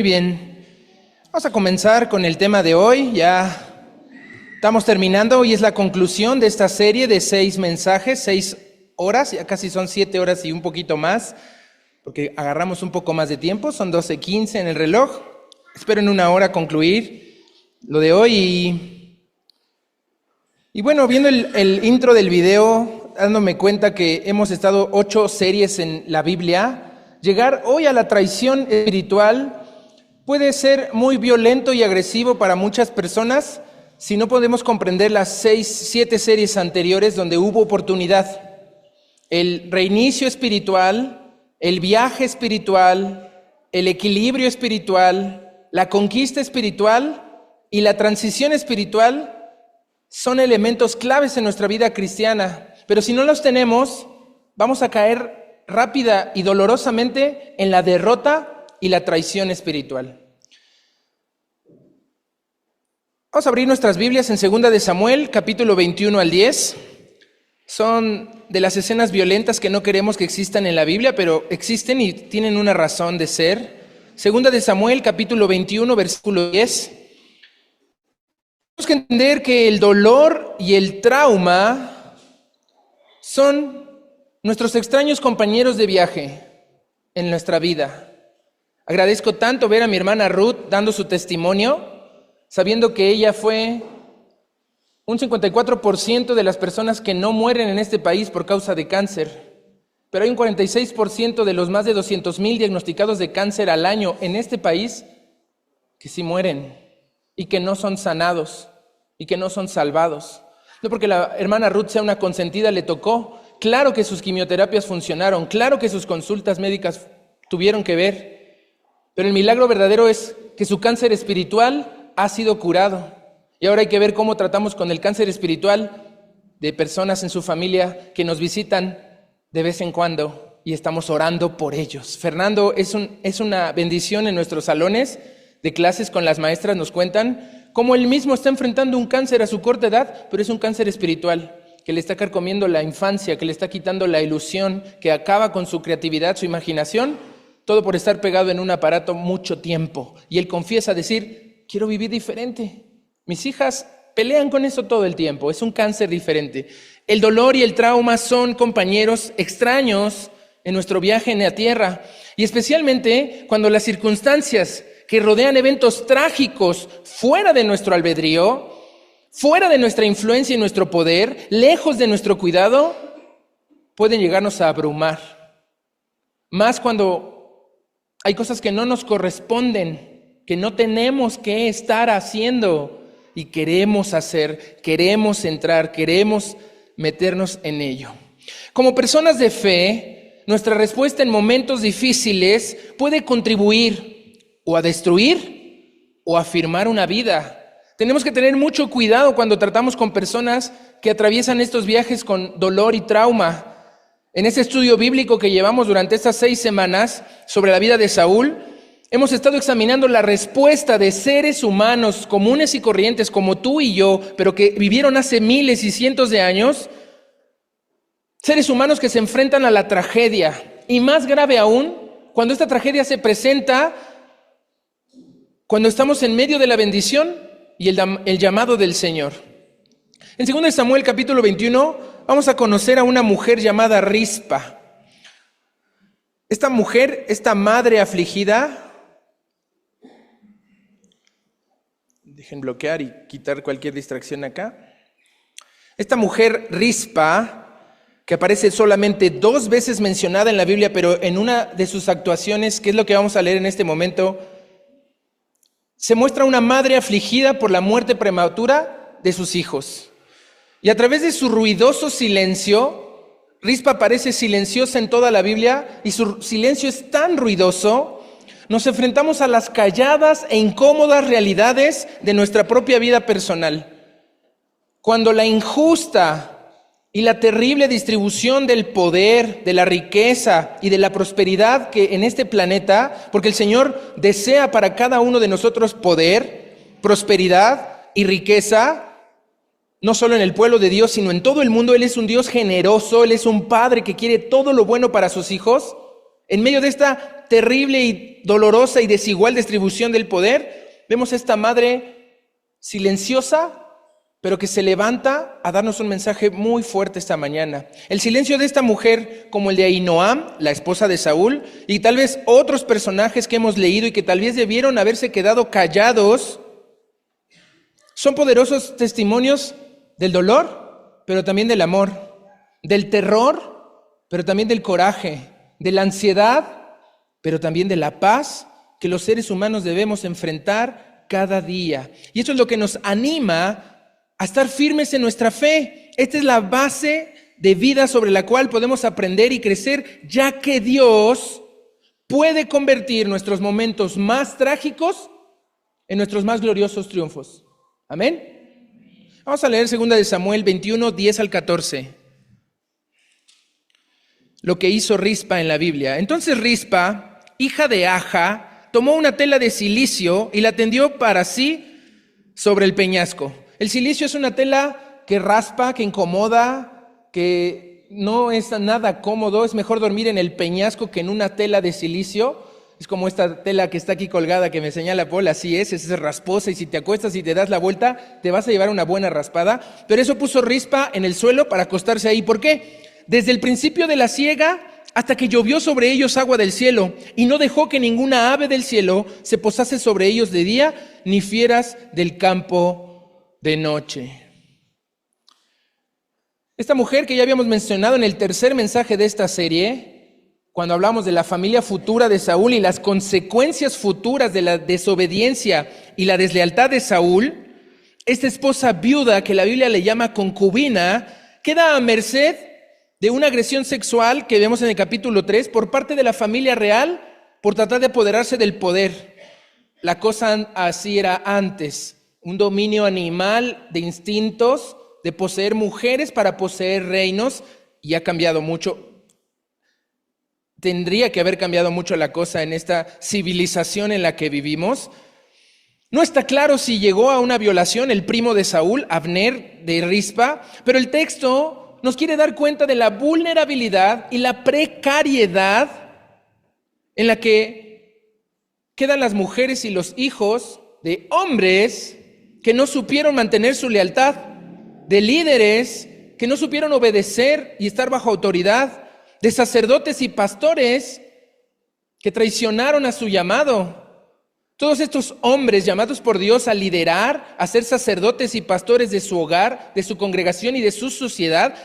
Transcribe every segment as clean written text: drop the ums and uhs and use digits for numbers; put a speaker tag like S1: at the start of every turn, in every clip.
S1: bien, vamos a comenzar con el tema de hoy. Ya estamos terminando, hoy es la conclusión de esta serie de 6 mensajes, 6 horas, ya casi son 7 horas y un poquito más, porque agarramos un poco más de tiempo, son 12:15 en el reloj. Espero en una hora concluir lo de hoy. Y bueno, viendo el intro del video, dándome cuenta que hemos estado 8 series en la Biblia, llegar hoy a la traición espiritual puede ser muy violento y agresivo para muchas personas si no podemos comprender las 7 series anteriores donde hubo oportunidad. El reinicio espiritual, el viaje espiritual, el equilibrio espiritual, la conquista espiritual y la transición espiritual son elementos claves en nuestra vida cristiana. Pero si no los tenemos, vamos a caer rápida y dolorosamente en la derrota y la traición espiritual. Vamos a abrir nuestras Biblias en 2 de Samuel, capítulo 21 al 10. Son de las escenas violentas que no queremos que existan en la Biblia, pero existen y tienen una razón de ser. 2 de Samuel, capítulo 21, versículo 10. Tenemos que entender que el dolor y el trauma son nuestros extraños compañeros de viaje en nuestra vida. Agradezco tanto ver a mi hermana Ruth dando su testimonio, sabiendo que ella fue un 54% de las personas que no mueren en este país por causa de cáncer, pero hay un 46% de los más de 200,000 diagnosticados de cáncer al año en este país que sí mueren y que no son sanados y que no son salvados. No porque la hermana Ruth sea una consentida le tocó. Claro que sus quimioterapias funcionaron, claro que sus consultas médicas tuvieron que ver, pero el milagro verdadero es que su cáncer espiritual ha sido curado. Y ahora hay que ver cómo tratamos con el cáncer espiritual de personas en su familia que nos visitan de vez en cuando y estamos orando por ellos. Fernando es una bendición en nuestros salones de clases con las maestras, nos cuentan cómo él mismo está enfrentando un cáncer a su corta edad, pero es un cáncer espiritual que le está carcomiendo la infancia, que le está quitando la ilusión, que acaba con su creatividad, su imaginación, todo por estar pegado en un aparato mucho tiempo. Y él confiesa decir: quiero vivir diferente. Mis hijas pelean con eso todo el tiempo, es un cáncer diferente. El dolor y el trauma son compañeros extraños en nuestro viaje en la tierra, y especialmente cuando las circunstancias que rodean eventos trágicos fuera de nuestro albedrío, fuera de nuestra influencia y nuestro poder, lejos de nuestro cuidado, pueden llegarnos a abrumar. Más cuando hay cosas que no nos corresponden, que no tenemos que estar haciendo y queremos hacer, queremos entrar, queremos meternos en ello. Como personas de fe, nuestra respuesta en momentos difíciles puede contribuir o a destruir o a afirmar una vida. Tenemos que tener mucho cuidado cuando tratamos con personas que atraviesan estos viajes con dolor y trauma. En este estudio bíblico que llevamos durante estas 6 semanas sobre la vida de Saúl, hemos estado examinando la respuesta de seres humanos comunes y corrientes como tú y yo, pero que vivieron hace miles y cientos de años, seres humanos que se enfrentan a la tragedia, y más grave aún, cuando esta tragedia se presenta cuando estamos en medio de la bendición y el llamado del Señor. En 2 de Samuel capítulo 21 vamos a conocer a una mujer llamada Rispa. Esta mujer, esta madre afligida, dejen bloquear y quitar cualquier distracción acá. Esta mujer Rispa, que aparece solamente 2 veces mencionada en la Biblia, pero en una de sus actuaciones, que es lo que vamos a leer en este momento, se muestra una madre afligida por la muerte prematura de sus hijos. Y a través de su ruidoso silencio, Rispa parece silenciosa en toda la Biblia, y su silencio es tan ruidoso, nos enfrentamos a las calladas e incómodas realidades de nuestra propia vida personal. Cuando la injusta y la terrible distribución del poder, de la riqueza y de la prosperidad que en este planeta, porque el Señor desea para cada uno de nosotros poder, prosperidad y riqueza, no solo en el pueblo de Dios, sino en todo el mundo. Él es un Dios generoso, Él es un Padre que quiere todo lo bueno para sus hijos. En medio de esta terrible y dolorosa y desigual distribución del poder, vemos a esta madre silenciosa, pero que se levanta a darnos un mensaje muy fuerte esta mañana. El silencio de esta mujer, como el de Ahinoam, la esposa de Saúl, y tal vez otros personajes que hemos leído y que tal vez debieron haberse quedado callados, son poderosos testimonios del dolor, pero también del amor, del terror, pero también del coraje, de la ansiedad, pero también de la paz que los seres humanos debemos enfrentar cada día. Y eso es lo que nos anima a estar firmes en nuestra fe. Esta es la base de vida sobre la cual podemos aprender y crecer, ya que Dios puede convertir nuestros momentos más trágicos en nuestros más gloriosos triunfos. Amén. Vamos a leer 2 de Samuel 21, 10 al 14. Lo que hizo Rispa en la Biblia. Entonces Rispa, hija de Aja, tomó una tela de cilicio y la tendió para sí sobre el peñasco. El cilicio es una tela que raspa, que incomoda, que no es nada cómodo. Es mejor dormir en el peñasco que en una tela de cilicio. Es como esta tela que está aquí colgada que me señala Paul, así es rasposa, y si te acuestas y te das la vuelta, te vas a llevar una buena raspada. Pero eso puso Rispa en el suelo para acostarse ahí. ¿Por qué? Desde el principio de la siega hasta que llovió sobre ellos agua del cielo, y no dejó que ninguna ave del cielo se posase sobre ellos de día, ni fieras del campo de noche. Esta mujer que ya habíamos mencionado en el tercer mensaje de esta serie, cuando hablamos de la familia futura de Saúl y las consecuencias futuras de la desobediencia y la deslealtad de Saúl, esta esposa viuda, que la Biblia le llama concubina, queda a merced de una agresión sexual que vemos en el capítulo 3 por parte de la familia real por tratar de apoderarse del poder. La cosa así era antes, un dominio animal de instintos, de poseer mujeres para poseer reinos, y ha cambiado mucho. Tendría que haber cambiado mucho la cosa en esta civilización en la que vivimos. No está claro si llegó a una violación el primo de Saúl, Abner, de Rispa, pero el texto nos quiere dar cuenta de la vulnerabilidad y la precariedad en la que quedan las mujeres y los hijos de hombres que no supieron mantener su lealtad, de líderes que no supieron obedecer y estar bajo autoridad, de sacerdotes y pastores que traicionaron a su llamado. Todos estos hombres llamados por Dios a liderar, a ser sacerdotes y pastores de su hogar, de su congregación y de su sociedad,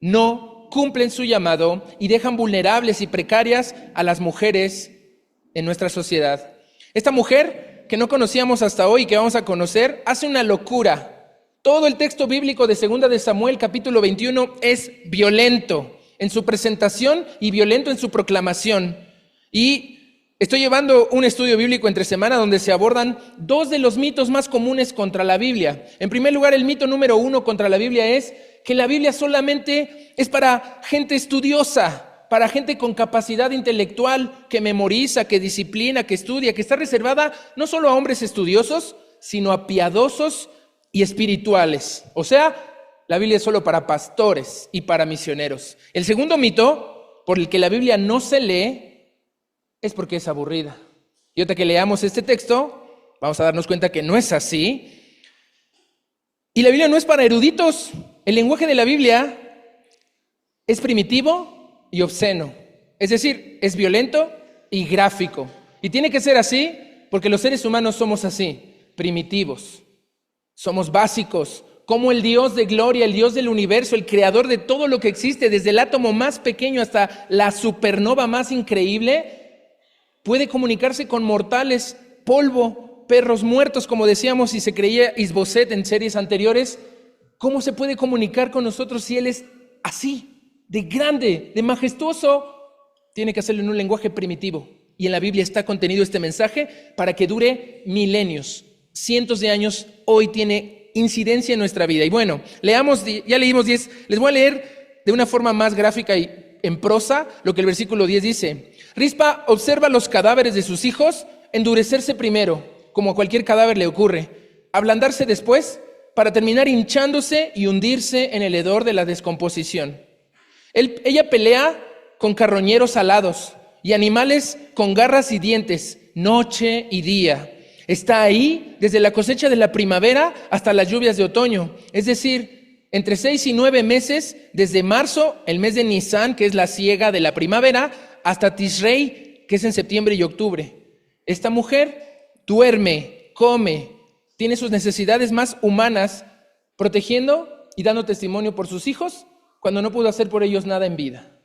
S1: no cumplen su llamado y dejan vulnerables y precarias a las mujeres en nuestra sociedad. Esta mujer que no conocíamos hasta hoy y que vamos a conocer, hace una locura. Todo el texto bíblico de 2 de Samuel capítulo 21 es violento en su presentación y violento en su proclamación. Y estoy llevando un estudio bíblico entre semana donde se abordan dos de los mitos más comunes contra la Biblia. En primer lugar, el mito número 1 contra la Biblia es que la Biblia solamente es para gente estudiosa, para gente con capacidad intelectual, que memoriza, que disciplina, que estudia, que está reservada no solo a hombres estudiosos, sino a piadosos y espirituales. O sea, la Biblia es solo para pastores y para misioneros. El segundo mito, por el que la Biblia no se lee, es porque es aburrida. Y ahorita que leamos este texto, vamos a darnos cuenta que no es así. Y la Biblia no es para eruditos. El lenguaje de la Biblia es primitivo y obsceno. Es decir, es violento y gráfico. Y tiene que ser así porque los seres humanos somos así, primitivos. Somos básicos. Como el Dios de gloria, el Dios del universo, el creador de todo lo que existe, desde el átomo más pequeño hasta la supernova más increíble, puede comunicarse con mortales, polvo, perros muertos, como decíamos, y se creía Isboset en series anteriores. ¿Cómo se puede comunicar con nosotros si Él es así, de grande, de majestuoso? Tiene que hacerlo en un lenguaje primitivo. Y en la Biblia está contenido este mensaje para que dure milenios, cientos de años. Hoy tiene incidencia en nuestra vida. Y bueno, leamos, ya leímos 10, les voy a leer de una forma más gráfica y en prosa lo que el versículo 10 dice. Rispa observa los cadáveres de sus hijos endurecerse primero, como a cualquier cadáver le ocurre, ablandarse después, para terminar hinchándose y hundirse en el hedor de la descomposición. Ella pelea con carroñeros alados, y animales con garras y dientes, noche y día. Está ahí desde la cosecha de la primavera hasta las lluvias de otoño. Es decir, entre 6 y 9 meses, desde marzo, el mes de Nisan, que es la siega de la primavera, hasta Tishrei, que es en septiembre y octubre. Esta mujer duerme, come, tiene sus necesidades más humanas, protegiendo y dando testimonio por sus hijos cuando no pudo hacer por ellos nada en vida.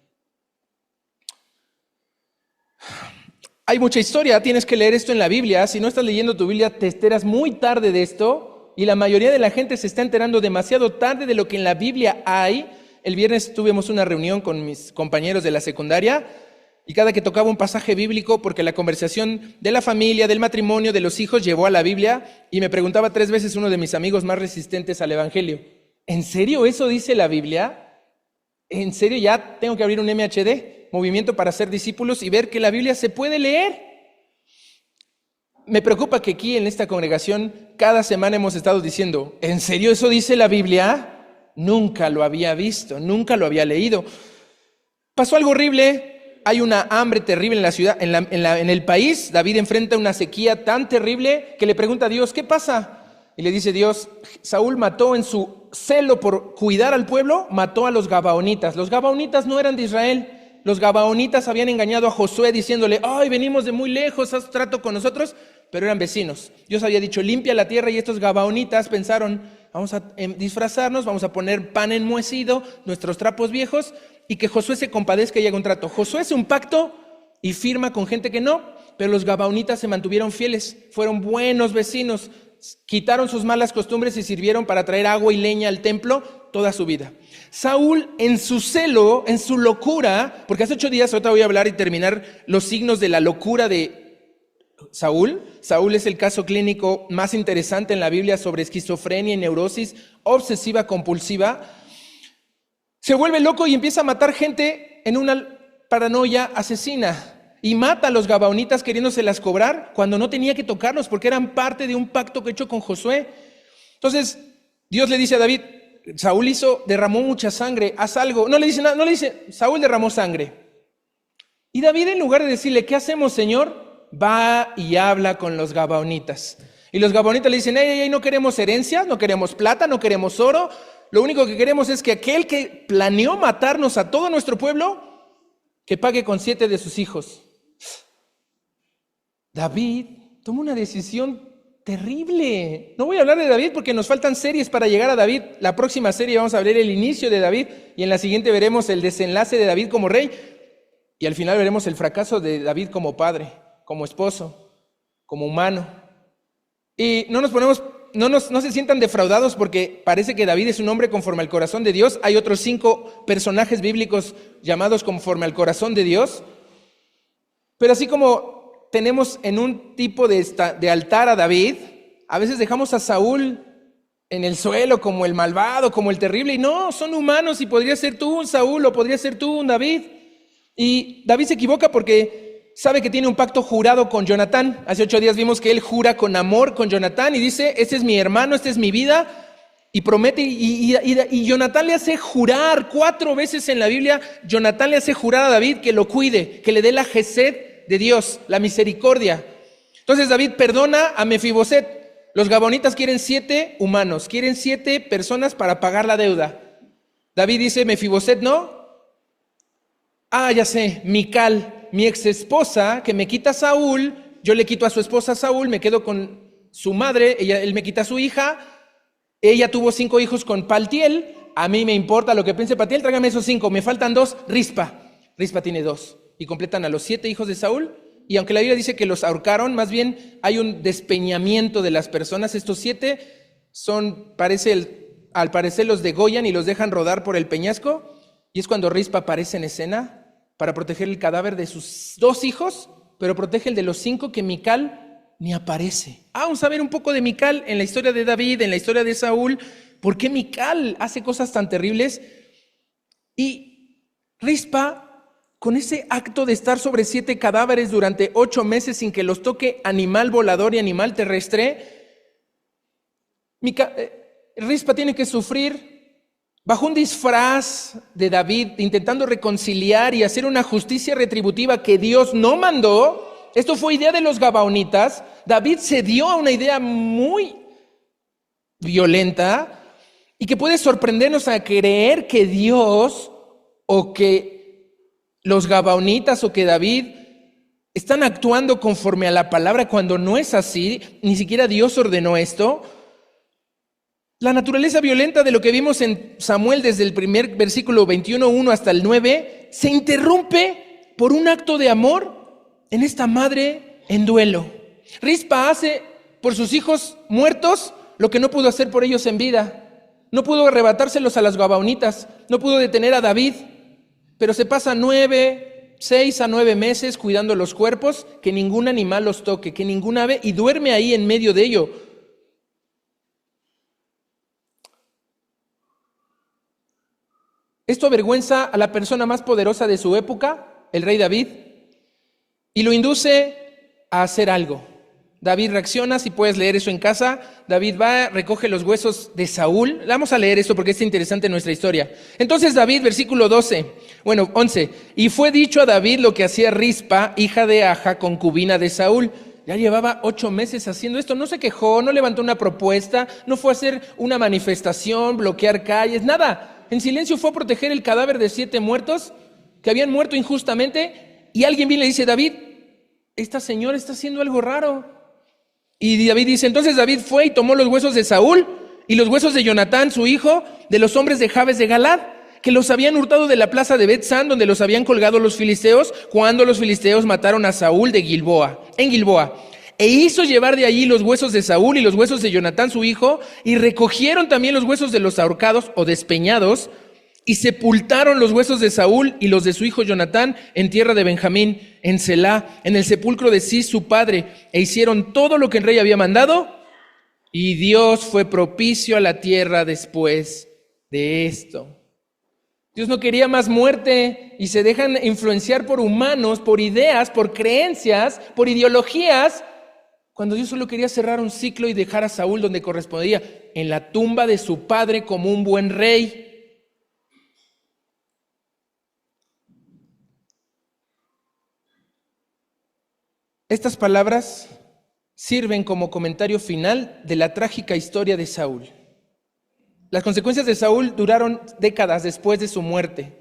S1: Hay mucha historia, tienes que leer esto en la Biblia. Si no estás leyendo tu Biblia, te enteras muy tarde de esto, y la mayoría de la gente se está enterando demasiado tarde de lo que en la Biblia hay. El viernes tuvimos una reunión con mis compañeros de la secundaria, y cada que tocaba un pasaje bíblico, porque la conversación de la familia, del matrimonio, de los hijos, llevó a la Biblia, y me preguntaba 3 veces uno de mis amigos más resistentes al evangelio: ¿en serio eso dice la Biblia? ¿En serio ya tengo que abrir un MHD? Movimiento para ser discípulos, y ver que la Biblia se puede leer. Me preocupa que aquí en esta congregación cada semana hemos estado diciendo: ¿en serio eso dice la Biblia? Nunca lo había visto, nunca lo había leído. Pasó algo horrible, hay una hambre terrible en la ciudad, en el país. David enfrenta una sequía tan terrible que le pregunta a Dios: ¿qué pasa? Y le dice Dios: Saúl mató, en su celo por cuidar al pueblo, mató a los gabaonitas. Los gabaonitas no eran de Israel. Los gabaonitas habían engañado a Josué diciéndole: ay, venimos de muy lejos, haz trato con nosotros, pero eran vecinos. Dios había dicho: limpia la tierra, y estos gabaonitas pensaron: vamos a disfrazarnos, vamos a poner pan enmohecido, nuestros trapos viejos, y que Josué se compadezca y haga un trato. Josué hace un pacto y firma con gente que no, pero los gabaonitas se mantuvieron fieles, fueron buenos vecinos, quitaron sus malas costumbres y sirvieron para traer agua y leña al templo toda su vida. Saúl, en su celo, en su locura, porque hace 8 días, ahorita voy a hablar y terminar los signos de la locura de Saúl. Saúl es el caso clínico más interesante en la Biblia sobre esquizofrenia y neurosis obsesiva compulsiva. Se vuelve loco y empieza a matar gente en una paranoia asesina, y mata a los gabaonitas queriéndoselas cobrar cuando no tenía que tocarlos, porque eran parte de un pacto que hecho con Josué. Entonces Dios le dice a David: Saúl derramó mucha sangre, haz algo. No le dice nada, no le dice: Saúl derramó sangre. Y David, en lugar de decirle: ¿qué hacemos, Señor?, va y habla con los gabaonitas. Y los gabaonitas le dicen: hey, no queremos herencias, no queremos plata, no queremos oro. Lo único que queremos es que aquel que planeó matarnos a todo nuestro pueblo, que pague con 7 de sus hijos. David toma una decisión terrible. No voy a hablar de David porque nos faltan series para llegar a David. La próxima serie vamos a ver el inicio de David, y en la siguiente veremos el desenlace de David como rey, y al final veremos el fracaso de David como padre, como esposo, como humano. Y no se sientan defraudados porque parece que David es un hombre conforme al corazón de Dios. Hay otros 5 personajes bíblicos llamados conforme al corazón de Dios. Pero así como tenemos en un tipo de altar a David, a veces dejamos a Saúl en el suelo como el malvado, como el terrible, y no, son humanos, y podría ser tú un Saúl o podría ser tú un David. Y David se equivoca porque sabe que tiene un pacto jurado con Jonatán. Hace 8 días vimos que él jura con amor con Jonatán y dice: este es mi hermano, esta es mi vida, y promete, y Jonatán le hace jurar 4 veces en la Biblia. Jonatán le hace jurar a David que lo cuide, que le dé la gesed de Dios, la misericordia. Entonces David perdona a Mefiboset. Los gabaonitas quieren 7 humanos, quieren 7 personas para pagar la deuda. David dice: Mefiboset no. Ya sé, Mical, mi ex esposa, que me quita a Saúl, yo le quito a su esposa a Saúl, me quedo con su madre, él me quita a su hija, ella tuvo 5 hijos con Paltiel, a mí me importa lo que piense Paltiel, tráigame esos 5, me faltan 2, Rispa tiene 2, y completan a los 7 hijos de Saúl. Y aunque la Biblia dice que los ahorcaron, más bien hay un despeñamiento de las personas. Estos 7 al parecer los degollan y los dejan rodar por el peñasco, y es cuando Rispa aparece en escena para proteger el cadáver de sus 2 hijos, pero protege el de los 5 que Mical ni aparece. Vamos a ver un poco de Mical en la historia de David, en la historia de Saúl. ¿Por qué Mical hace cosas tan terribles? Y Rispa, con ese acto de estar sobre 7 cadáveres durante 8 meses sin que los toque animal volador y animal terrestre, Rispa tiene que sufrir bajo un disfraz de David, intentando reconciliar y hacer una justicia retributiva que Dios no mandó. Esto fue idea de los gabaonitas. David cedió a una idea muy violenta y que puede sorprendernos a creer que Dios o que los gabaonitas o que David están actuando conforme a la palabra cuando no es así. Ni siquiera Dios ordenó esto. La naturaleza violenta de lo que vimos en Samuel desde el primer versículo 21:1 hasta el 9 se interrumpe por un acto de amor en esta madre en duelo. Rispa hace por sus hijos muertos lo que no pudo hacer por ellos en vida. No pudo arrebatárselos a las gabaonitas, no pudo detener a David, pero se pasa 6 a 9 meses cuidando los cuerpos, que ningún animal los toque, que ningún ave, y duerme ahí en medio de ello. Esto avergüenza a la persona más poderosa de su época, el rey David, y lo induce a hacer algo. David reacciona, si puedes leer eso en casa. David va, recoge los huesos de Saúl. Vamos a leer esto porque es interesante en nuestra historia. Entonces David, versículo 11. Y fue dicho a David lo que hacía Rispa, hija de Aja, concubina de Saúl. Ya llevaba 8 meses haciendo esto. No se quejó, no levantó una propuesta, no fue a hacer una manifestación, bloquear calles, nada. En silencio fue a proteger el cadáver de 7 muertos que habían muerto injustamente. Y alguien viene y le dice: David, esta señora está haciendo algo raro. Y David dice: entonces David fue y tomó los huesos de Saúl y los huesos de Jonatán, su hijo, de los hombres de Jabes de Galad, que los habían hurtado de la plaza de Bet-San, donde los habían colgado los filisteos, cuando los filisteos mataron a Saúl en Gilboa. E hizo llevar de allí los huesos de Saúl y los huesos de Jonatán, su hijo, y recogieron también los huesos de los ahorcados o despeñados, y sepultaron los huesos de Saúl y los de su hijo Jonatán en tierra de Benjamín, en Selá, en el sepulcro de Cis, su padre, e hicieron todo lo que el rey había mandado, y Dios fue propicio a la tierra después de esto. Dios no quería más muerte y se dejan influenciar por humanos, por ideas, por creencias, por ideologías, cuando Dios solo quería cerrar un ciclo y dejar a Saúl donde correspondía, en la tumba de su padre como un buen rey. Estas palabras sirven como comentario final de la trágica historia de Saúl. Las consecuencias de Saúl duraron décadas después de su muerte.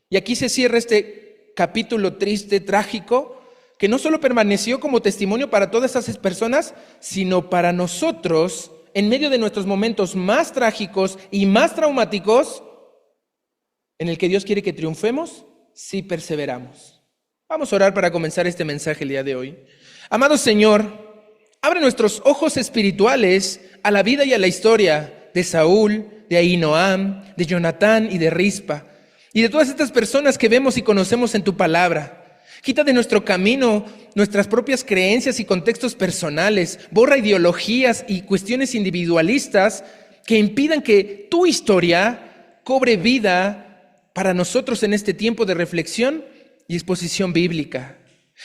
S1: Y aquí se cierra este capítulo triste, trágico, que no solo permaneció como testimonio para todas esas personas, sino para nosotros, en medio de nuestros momentos más trágicos y más traumáticos, en el que Dios quiere que triunfemos si perseveramos. Vamos a orar para comenzar este mensaje el día de hoy. Amado Señor, abre nuestros ojos espirituales a la vida y a la historia de Saúl, de Ahinoam, de Jonatán y de Rispa, y de todas estas personas que vemos y conocemos en tu palabra. Quita de nuestro camino nuestras propias creencias y contextos personales. Borra ideologías y cuestiones individualistas que impidan que tu historia cobre vida para nosotros en este tiempo de reflexión y exposición bíblica.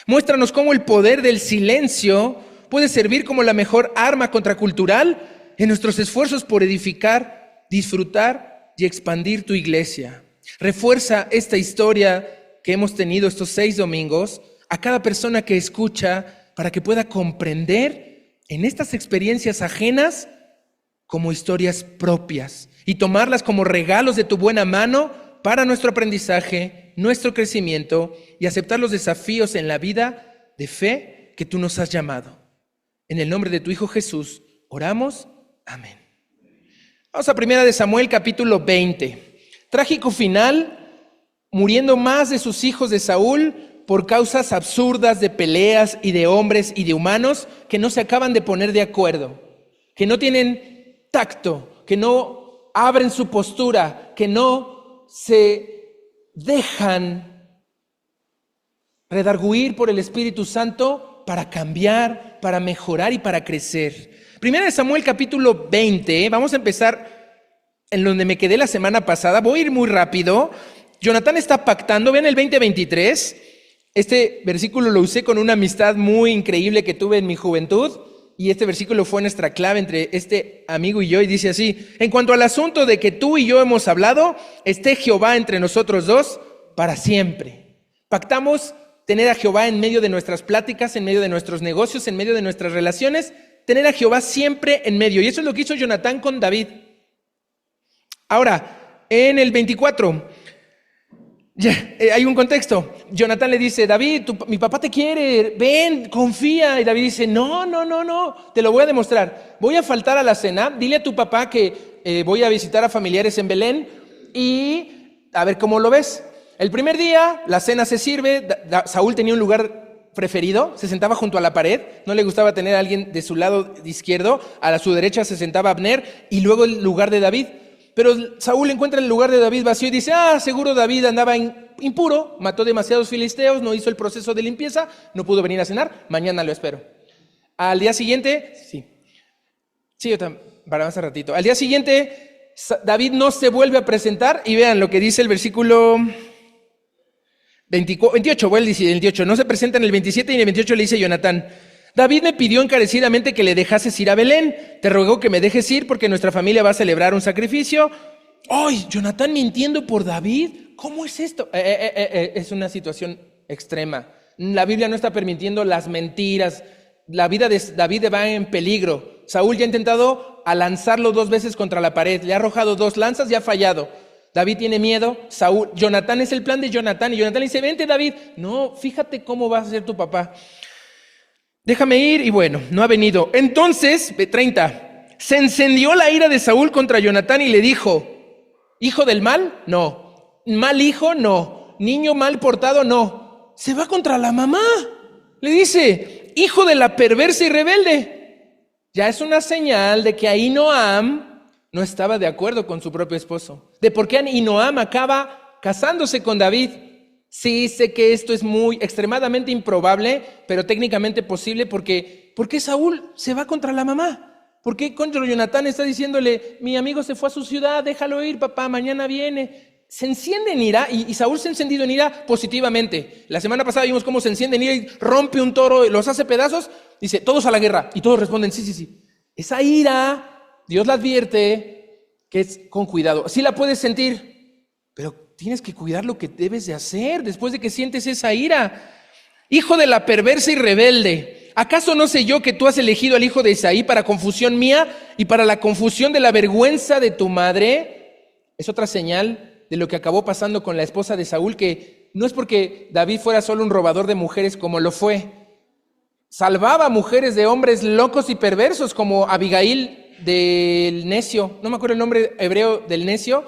S1: Muéstranos cómo el poder del silencio puede servir como la mejor arma contracultural en nuestros esfuerzos por edificar, disfrutar y expandir tu iglesia. Refuerza esta historia que hemos tenido estos 6 domingos a cada persona que escucha para que pueda comprender en estas experiencias ajenas como historias propias y tomarlas como regalos de tu buena mano para nuestro aprendizaje, nuestro crecimiento y aceptar los desafíos en la vida de fe que tú nos has llamado. En el nombre de tu Hijo Jesús oramos. Amén. Vamos a 1 Samuel capítulo 20. Trágico final. Muriendo más de sus hijos de Saúl por causas absurdas de peleas y de hombres y de humanos que no se acaban de poner de acuerdo, que no tienen tacto, que no abren su postura, que no se dejan redarguir por el Espíritu Santo para cambiar, para mejorar y para crecer. 1 Samuel capítulo 20, vamos a empezar en donde me quedé la semana pasada, voy a ir muy rápido. Jonatán está pactando, vean el 20:23, este versículo lo usé con una amistad muy increíble que tuve en mi juventud, y este versículo fue nuestra clave entre este amigo y yo, y dice así: en cuanto al asunto de que tú y yo hemos hablado, esté Jehová entre nosotros dos para siempre. Pactamos tener a Jehová en medio de nuestras pláticas, en medio de nuestros negocios, en medio de nuestras relaciones, tener a Jehová siempre en medio. Y eso es lo que hizo Jonatán con David. Ahora, en el 24, hay un contexto. Jonatán le dice: David, mi papá te quiere, ven, confía. Y David dice: no, te lo voy a demostrar. Voy a faltar a la cena, dile a tu papá que voy a visitar a familiares en Belén y a ver cómo lo ves. El primer día, la cena se sirve. Saúl tenía un lugar preferido, se sentaba junto a la pared, no le gustaba tener a alguien de su lado izquierdo, a su derecha se sentaba Abner y luego el lugar de David. Pero Saúl encuentra el lugar de David vacío y dice: seguro David andaba impuro, mató demasiados filisteos, no hizo el proceso de limpieza, no pudo venir a cenar, mañana lo espero. Al día siguiente, yo también, para más ratito. Al día siguiente, David no se vuelve a presentar y vean lo que dice el versículo 28, voy al 28, no se presenta en el 27 y en el 28 le dice Jonatán: David me pidió encarecidamente que le dejases ir a Belén. Te ruego que me dejes ir porque nuestra familia va a celebrar un sacrificio. ¡Ay, Jonatán mintiendo por David! ¿Cómo es esto? Es una situación extrema. La Biblia no está permitiendo las mentiras. La vida de David va en peligro. Saúl ya ha intentado lanzarlo 2 veces contra la pared. Le ha arrojado 2 lanzas y ha fallado. David tiene miedo. Jonatán es el plan de Jonatán. Y Jonatán le dice: vente, David. No, fíjate cómo va a ser tu papá. Déjame ir, y bueno, no ha venido. Entonces, 30, se encendió la ira de Saúl contra Jonatán y le dijo: ¿hijo del mal? No. ¿Mal hijo? No. ¿Niño mal portado? No. Se va contra la mamá. Le dice: hijo de la perversa y rebelde. Ya es una señal de que Ahinoam no estaba de acuerdo con su propio esposo. De por qué Ahinoam acaba casándose con David. Sí, sé que esto es muy extremadamente improbable, pero técnicamente posible porque Saúl se va contra la mamá. ¿Por qué contra Jonatán está diciéndole: mi amigo se fue a su ciudad, déjalo ir, papá, mañana viene? Se enciende en ira y Saúl se ha encendido en ira positivamente. La semana pasada vimos cómo se enciende en ira y rompe un toro, los hace pedazos, dice: todos a la guerra. Y todos responden: sí. Esa ira, Dios la advierte que es con cuidado. Sí la puedes sentir, pero tienes que cuidar lo que debes de hacer después de que sientes esa ira. Hijo de la perversa y rebelde, ¿acaso no sé yo que tú has elegido al hijo de Isaí para confusión mía y para la confusión de la vergüenza de tu madre? Es otra señal de lo que acabó pasando con la esposa de Saúl, que no es porque David fuera solo un robador de mujeres como lo fue. Salvaba mujeres de hombres locos y perversos como Abigail del necio, no me acuerdo el nombre hebreo del necio,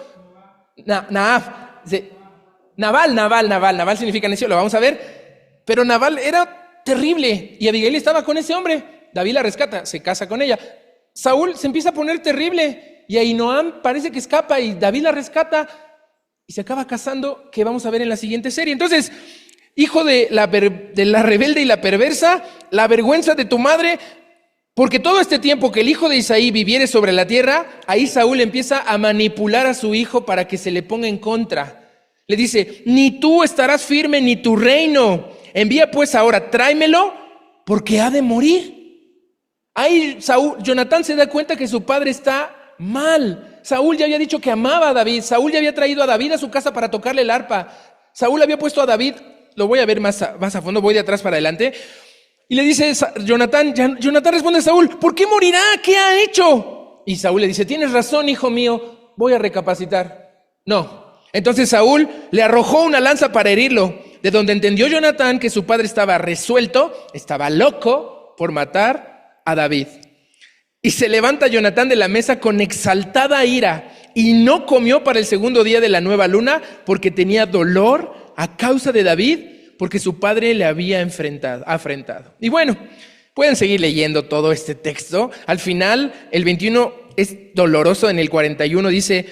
S1: Nabal significa necio, lo vamos a ver. Pero Nabal era terrible y Abigail estaba con ese hombre. David la rescata, se casa con ella. Saúl se empieza a poner terrible y Ahinoam parece que escapa y David la rescata y se acaba casando, que vamos a ver en la siguiente serie. Entonces, hijo de la rebelde y la perversa, la vergüenza de tu madre. Porque todo este tiempo que el hijo de Isaí viviere sobre la tierra, ahí Saúl empieza a manipular a su hijo para que se le ponga en contra. Le dice: ni tú estarás firme, ni tu reino. Envía pues ahora, tráemelo, porque ha de morir. Ahí Jonatán se da cuenta que su padre está mal. Saúl ya había dicho que amaba a David. Saúl ya había traído a David a su casa para tocarle el arpa. Saúl había puesto a David, lo voy a ver más a fondo, voy de atrás para adelante. Y le dice Jonatán responde a Saúl: ¿por qué morirá? ¿Qué ha hecho? Y Saúl le dice: tienes razón, hijo mío, voy a recapacitar. No. Entonces Saúl le arrojó una lanza para herirlo, de donde entendió Jonatán que su padre estaba resuelto, estaba loco por matar a David. Y se levanta Jonatán de la mesa con exaltada ira y no comió para el segundo día de la nueva luna porque tenía dolor a causa de David, porque su padre le había afrentado. Y bueno, pueden seguir leyendo todo este texto. Al final, el 21 es doloroso. En el 41 dice: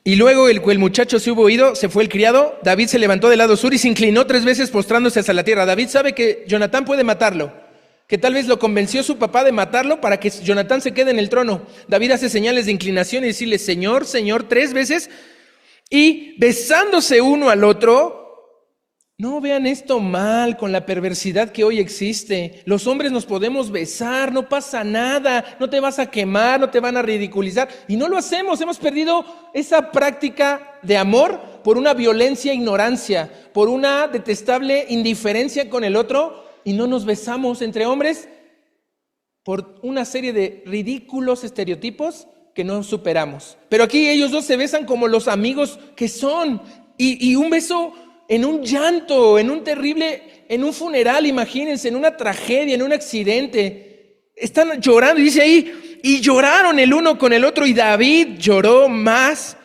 S1: y luego el muchacho se hubo ido, se fue el criado, David se levantó del lado sur y se inclinó 3 veces postrándose hacia la tierra. David sabe que Jonatán puede matarlo, que tal vez lo convenció su papá de matarlo para que Jonatán se quede en el trono. David hace señales de inclinación y decirle: Señor, Señor, 3 veces. Y besándose uno al otro, No vean esto mal con la perversidad que hoy existe. Los hombres nos podemos besar, no pasa nada, no te vas a quemar, no te van a ridiculizar. Y no lo hacemos, hemos perdido esa práctica de amor por una violencia e ignorancia, por una detestable indiferencia con el otro, y no nos besamos entre hombres por una serie de ridículos estereotipos que no superamos. Pero aquí ellos dos se besan como los amigos que son, y un beso en un llanto, en un funeral, imagínense, en una tragedia, en un accidente. Están llorando, y dice ahí, y lloraron el uno con el otro, y David lloró más.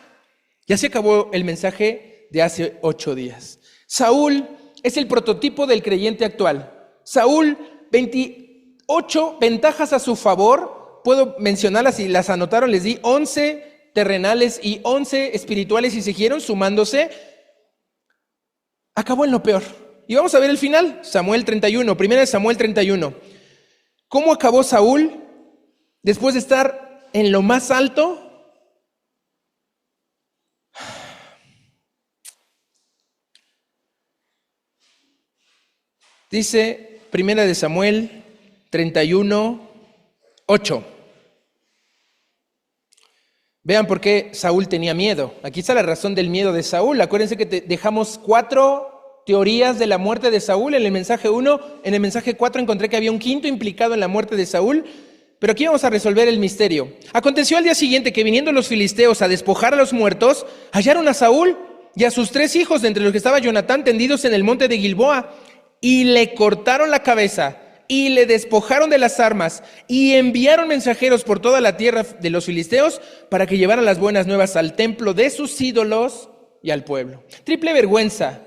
S1: Ya se acabó el mensaje de hace 8 días. Saúl es el prototipo del creyente actual. Saúl, 28 ventajas a su favor. Puedo mencionarlas, si las anotaron, les di 11 terrenales y 11 espirituales, y siguieron sumándose. Acabó en lo peor. Y vamos a ver el final, Samuel 31, primera de Samuel 31. ¿Cómo acabó Saúl después de estar en lo más alto? Dice primera de Samuel 31, 8. Vean por qué Saúl tenía miedo. Aquí está la razón del miedo de Saúl. Acuérdense que dejamos 4 teorías de la muerte de Saúl en el mensaje 1. En el mensaje 4 encontré que había un quinto implicado en la muerte de Saúl. Pero aquí vamos a resolver el misterio. Aconteció al día siguiente que, viniendo los filisteos a despojar a los muertos, hallaron a Saúl y a sus 3 hijos, de entre los que estaba Jonatán, tendidos en el monte de Gilboa, y le cortaron la cabeza y le despojaron de las armas, y enviaron mensajeros por toda la tierra de los filisteos para que llevaran las buenas nuevas al templo de sus ídolos y al pueblo. Triple vergüenza.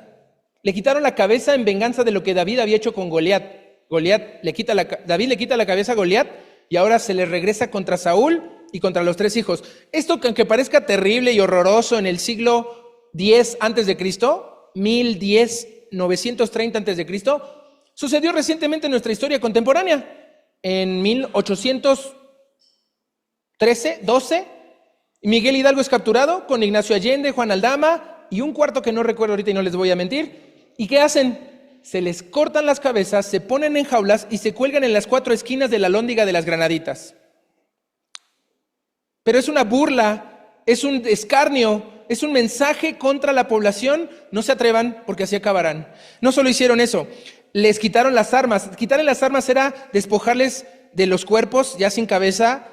S1: Le quitaron la cabeza en venganza de lo que David había hecho con Goliat. David le quita la cabeza a Goliat, y ahora se le regresa contra Saúl y contra los 3 hijos. Esto, que aunque parezca terrible y horroroso en el siglo 10 antes de Cristo, 930 antes de Cristo, sucedió recientemente en nuestra historia contemporánea. En 1812, Miguel Hidalgo es capturado con Ignacio Allende, Juan Aldama y un cuarto que no recuerdo ahorita y no les voy a mentir. ¿Y qué hacen? Se les cortan las cabezas, se ponen en jaulas y se cuelgan en las 4 esquinas de la Alhóndiga de las Granaditas. Pero es una burla, es un escarnio, es un mensaje contra la población. No se atrevan, porque así acabarán. No solo hicieron eso, les quitaron las armas. Quitarle las armas era despojarles de los cuerpos ya sin cabeza.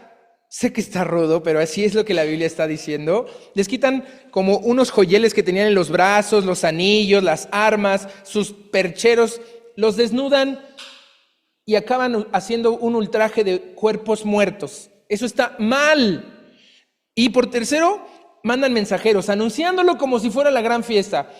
S1: Sé que está rudo, pero así es lo que la Biblia está diciendo. Les quitan como unos joyeles que tenían en los brazos, los anillos, las armas, sus percheros, los desnudan y acaban haciendo un ultraje de cuerpos muertos. Eso está mal. Y por tercero, mandan mensajeros anunciándolo como si fuera la gran fiesta.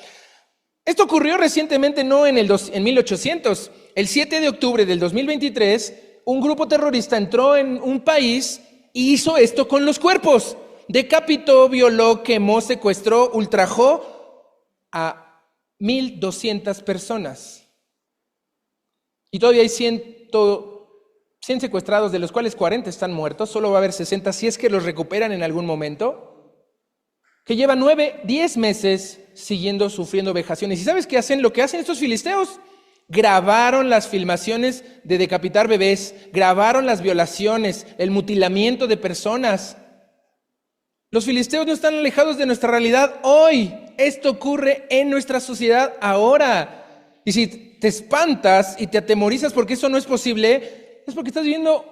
S1: Esto ocurrió recientemente, no en 1800. El 7 de octubre del 2023, un grupo terrorista entró en un país y hizo esto con los cuerpos. Decapitó, violó, quemó, secuestró, ultrajó a 1,200 personas. Y todavía hay 100 secuestrados, de los cuales 40 están muertos. Solo va a haber 60 si es que los recuperan en algún momento. Que llevan 10 meses sufriendo vejaciones. ¿Y sabes qué hacen? Lo que hacen estos filisteos. Grabaron las filmaciones de decapitar bebés, grabaron las violaciones, el mutilamiento de personas. Los filisteos no están alejados de nuestra realidad hoy. Esto ocurre en nuestra sociedad ahora. Y si te espantas y te atemorizas porque eso no es posible, es porque estás viviendo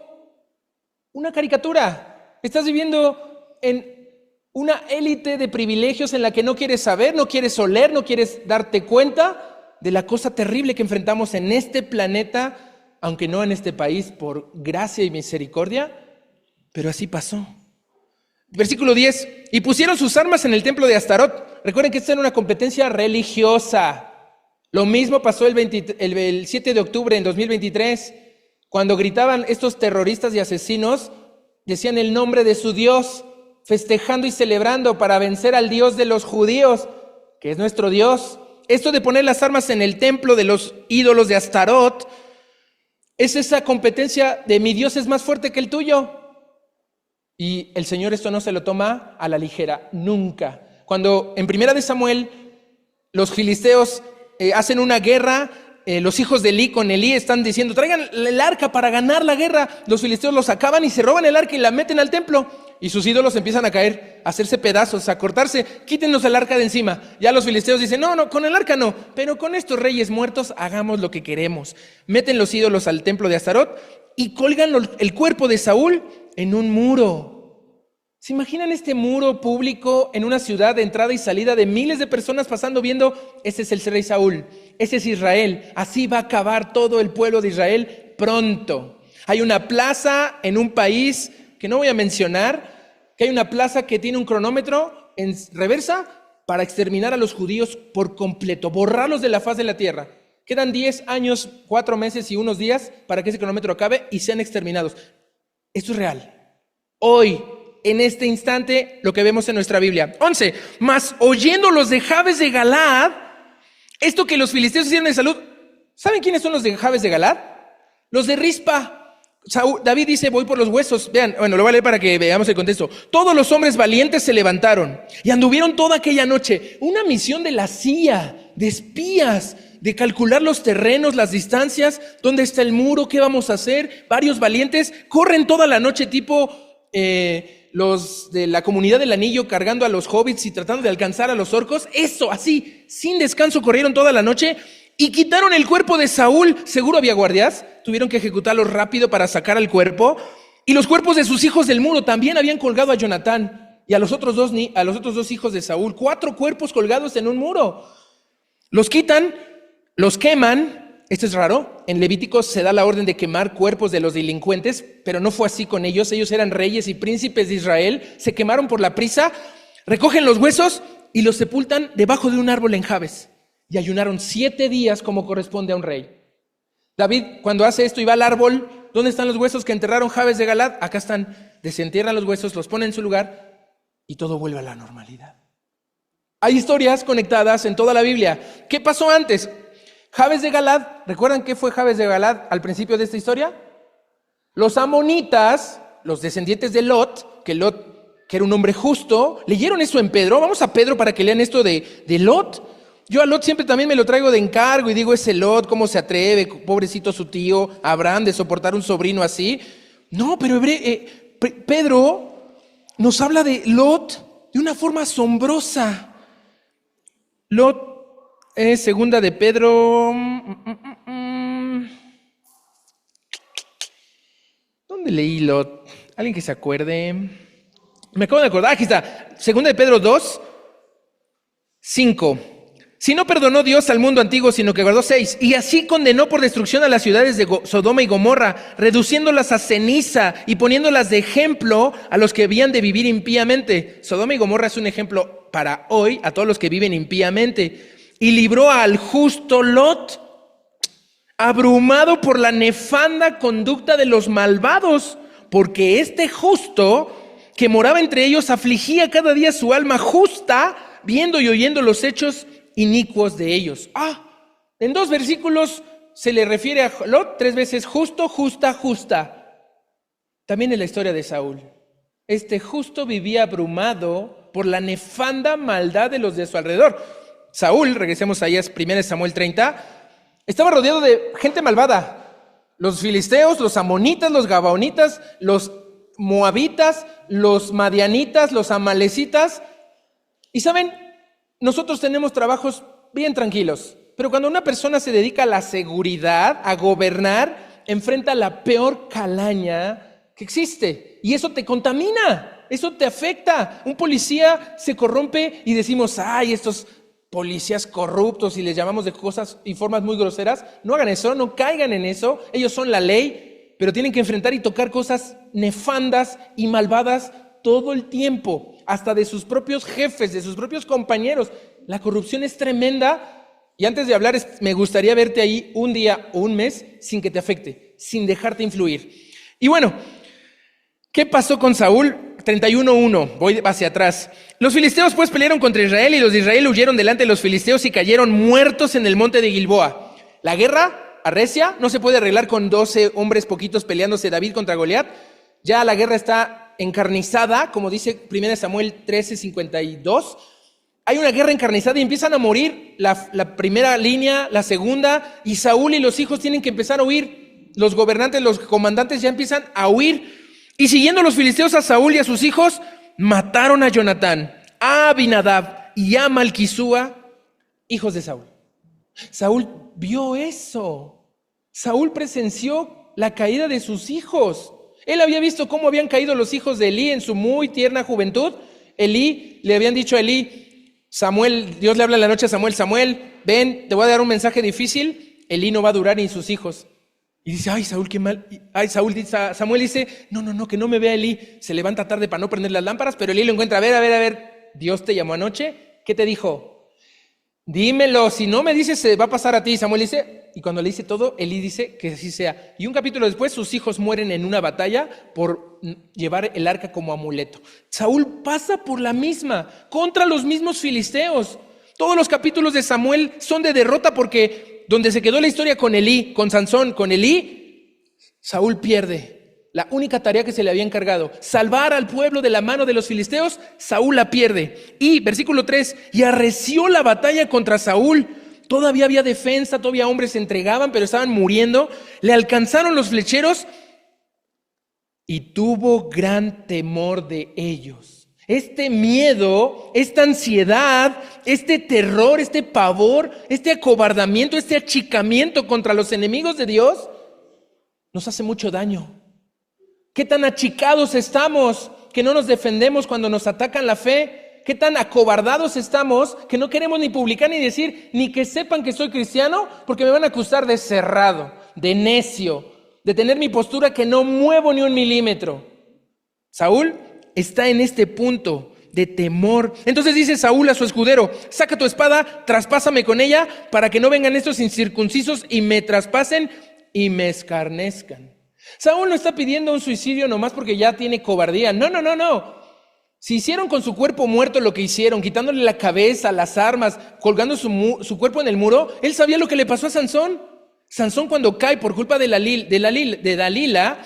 S1: una caricatura. Estás viviendo en una élite de privilegios en la que no quieres saber, no quieres oler, no quieres darte cuenta de la cosa terrible que enfrentamos en este planeta, aunque no en este país, por gracia y misericordia, pero así pasó. Versículo 10, y pusieron sus armas en el templo de Astarot. Recuerden que esta era una competencia religiosa. Lo mismo pasó el 7 de octubre en 2023, cuando gritaban estos terroristas y asesinos, decían el nombre de su Dios, festejando y celebrando para vencer al Dios de los judíos, que es nuestro Dios. Esto de poner las armas en el templo de los ídolos de Astarot es esa competencia de mi Dios es más fuerte que el tuyo. Y el Señor esto no se lo toma a la ligera, nunca. Cuando en primera de Samuel los filisteos hacen una guerra. Los hijos de Elí con Elí están diciendo, traigan el arca para ganar la guerra. Los filisteos los acaban y se roban el arca y la meten al templo. Y sus ídolos empiezan a caer, a hacerse pedazos, a cortarse. Quítenos el arca de encima. Ya los filisteos dicen, no, con el arca no. Pero con estos reyes muertos hagamos lo que queremos. Meten los ídolos al templo de Astarot y colgan el cuerpo de Saúl en un muro. ¿Se imaginan este muro público en una ciudad de entrada y salida de miles de personas pasando viendo, ese es el rey Saúl, ese es Israel, así va a acabar todo el pueblo de Israel pronto? Hay una plaza en un país que no voy a mencionar, que hay una plaza que tiene un cronómetro en reversa para exterminar a los judíos por completo, borrarlos de la faz de la tierra. Quedan 10 años, 4 meses y unos días para que ese cronómetro acabe y sean exterminados. Esto es real. Hoy, en este instante, lo que vemos en nuestra Biblia. 11. Mas oyendo los de Jabes de Galaad, esto que los filisteos hicieron en salud, ¿saben quiénes son los de Jabes de Galaad? Los de Rispa. David dice, voy por los huesos. Vean, bueno, lo voy a leer para que veamos el contexto. Todos los hombres valientes se levantaron y anduvieron toda aquella noche. Una misión de la CIA, de espías, de calcular los terrenos, las distancias, dónde está el muro, qué vamos a hacer. Varios valientes corren toda la noche tipo los de la comunidad del anillo cargando a los hobbits y tratando de alcanzar a los orcos. Eso, así, sin descanso corrieron toda la noche y quitaron el cuerpo de Saúl. Seguro había guardias, tuvieron que ejecutarlo rápido para sacar al cuerpo. Y los cuerpos de sus hijos del muro también habían colgado a Jonatán y a los otros dos hijos de Saúl. 4 cuerpos colgados en un muro. Los quitan, los queman. Esto es raro, en Levíticos se da la orden de quemar cuerpos de los delincuentes, pero no fue así con ellos. Ellos eran reyes y príncipes de Israel, se quemaron por la prisa, recogen los huesos y los sepultan debajo de un árbol en Jabes. Y ayunaron 7 días como corresponde a un rey. David, cuando hace esto y va al árbol, ¿dónde están los huesos que enterraron Jabes de Galaad? Acá están, desentierran los huesos, los ponen en su lugar y todo vuelve a la normalidad. Hay historias conectadas en toda la Biblia. ¿Qué pasó antes? Jabes de Galaad, ¿recuerdan qué fue Jabes de Galaad al principio de esta historia? Los amonitas, los descendientes de Lot, que era un hombre justo, leyeron eso en Pedro. Vamos a Pedro para que lean esto de Lot. Yo a Lot siempre también me lo traigo de encargo y digo, ese Lot, ¿cómo se atreve? Pobrecito su tío Abraham de soportar un sobrino así. No, pero Pedro nos habla de Lot de una forma asombrosa. Lot es segunda de Pedro. ¿Dónde leí Lot? ¿Alguien que se acuerde? Me acabo de acordar, aquí está. Segunda de Pedro 2, 5. Si no perdonó Dios al mundo antiguo, sino que guardó 6, y así condenó por destrucción a las ciudades de Sodoma y Gomorra, reduciéndolas a ceniza y poniéndolas de ejemplo a los que habían de vivir impíamente. Sodoma y Gomorra es un ejemplo para hoy a todos los que viven impíamente. Y libró al justo Lot, abrumado por la nefanda conducta de los malvados, porque este justo que moraba entre ellos afligía cada día su alma justa, viendo y oyendo los hechos inicuos de ellos. En 2 versículos se le refiere a Lot 3 veces: justo, justa, justa. También en la historia de Saúl, este justo vivía abrumado por la nefanda maldad de los de su alrededor. Saúl, regresemos ahí a 1 Samuel 30, estaba rodeado de gente malvada. Los filisteos, los amonitas, los gabaonitas, los moabitas, los madianitas, los amalecitas. Y saben, nosotros tenemos trabajos bien tranquilos, pero cuando una persona se dedica a la seguridad, a gobernar, enfrenta la peor calaña que existe. Y eso te contamina, eso te afecta. Un policía se corrompe y decimos, ay, estos policías corruptos, y les llamamos de cosas y formas muy groseras. No hagan eso, no caigan en eso. Ellos son la ley, pero tienen que enfrentar y tocar cosas nefandas y malvadas todo el tiempo, hasta de sus propios jefes, de sus propios compañeros. La corrupción es tremenda. Y antes de hablar, me gustaría verte ahí un día o un mes sin que te afecte, sin dejarte influir. Y bueno, ¿qué pasó con Saúl? 31:1, voy hacia atrás. Los filisteos pues pelearon contra Israel, y los de Israel huyeron delante de los filisteos y cayeron muertos en el monte de Gilboa. La guerra arrecia, no se puede arreglar con 12 hombres poquitos peleándose David contra Goliat. Ya la guerra está encarnizada, como dice 1 Samuel 13:52. hay una guerra encarnizada y empiezan a morir la primera línea, la segunda, y Saúl y los hijos tienen que empezar a huir. Los gobernantes, los comandantes ya empiezan a huir. Y siguiendo los filisteos a Saúl y a sus hijos, mataron a Jonatán, a Abinadab y a Malquisúa, hijos de Saúl. Saúl vio eso. Saúl presenció la caída de sus hijos. Él había visto cómo habían caído los hijos de Elí en su muy tierna juventud. Elí, le habían dicho a Elí, Samuel, Dios le habla en la noche a Samuel, Samuel, ven, te voy a dar un mensaje difícil. Elí no va a durar ni sus hijos. Y dice, ay, Saúl, qué mal. Ay, Samuel dice, no, que no me vea Elí. Se levanta tarde para no prender las lámparas, pero Elí lo encuentra, a ver, Dios te llamó anoche, ¿qué te dijo? Dímelo, si no me dices, se va a pasar a ti. Samuel dice, y cuando le dice todo, Elí dice que así sea. Y un capítulo después, sus hijos mueren en una batalla por llevar el arca como amuleto. Saúl pasa por la misma, contra los mismos filisteos. Todos los capítulos de Samuel son de derrota porque donde se quedó la historia con Elí, con Sansón, con Elí, Saúl pierde. La única tarea que se le había encargado, salvar al pueblo de la mano de los filisteos, Saúl la pierde. Y versículo 3, y arreció la batalla contra Saúl. Todavía había defensa, todavía hombres se entregaban, pero estaban muriendo. Le alcanzaron los flecheros y tuvo gran temor de ellos. Este miedo, esta ansiedad, este terror, este pavor, este acobardamiento, este achicamiento contra los enemigos de Dios, nos hace mucho daño. ¿Qué tan achicados estamos que no nos defendemos cuando nos atacan la fe? ¿Qué tan acobardados estamos que no queremos ni publicar ni decir, ni que sepan que soy cristiano, porque me van a acusar de cerrado, de necio, de tener mi postura que no muevo ni un milímetro? Saúl está en este punto de temor. Entonces dice Saúl a su escudero, saca tu espada, traspásame con ella, para que no vengan estos incircuncisos y me traspasen y me escarnezcan. Saúl no está pidiendo un suicidio nomás porque ya tiene cobardía. No. Si hicieron con su cuerpo muerto lo que hicieron, quitándole la cabeza, las armas, colgando su cuerpo en el muro, él sabía lo que le pasó a Sansón. Sansón, cuando cae por culpa de Dalila,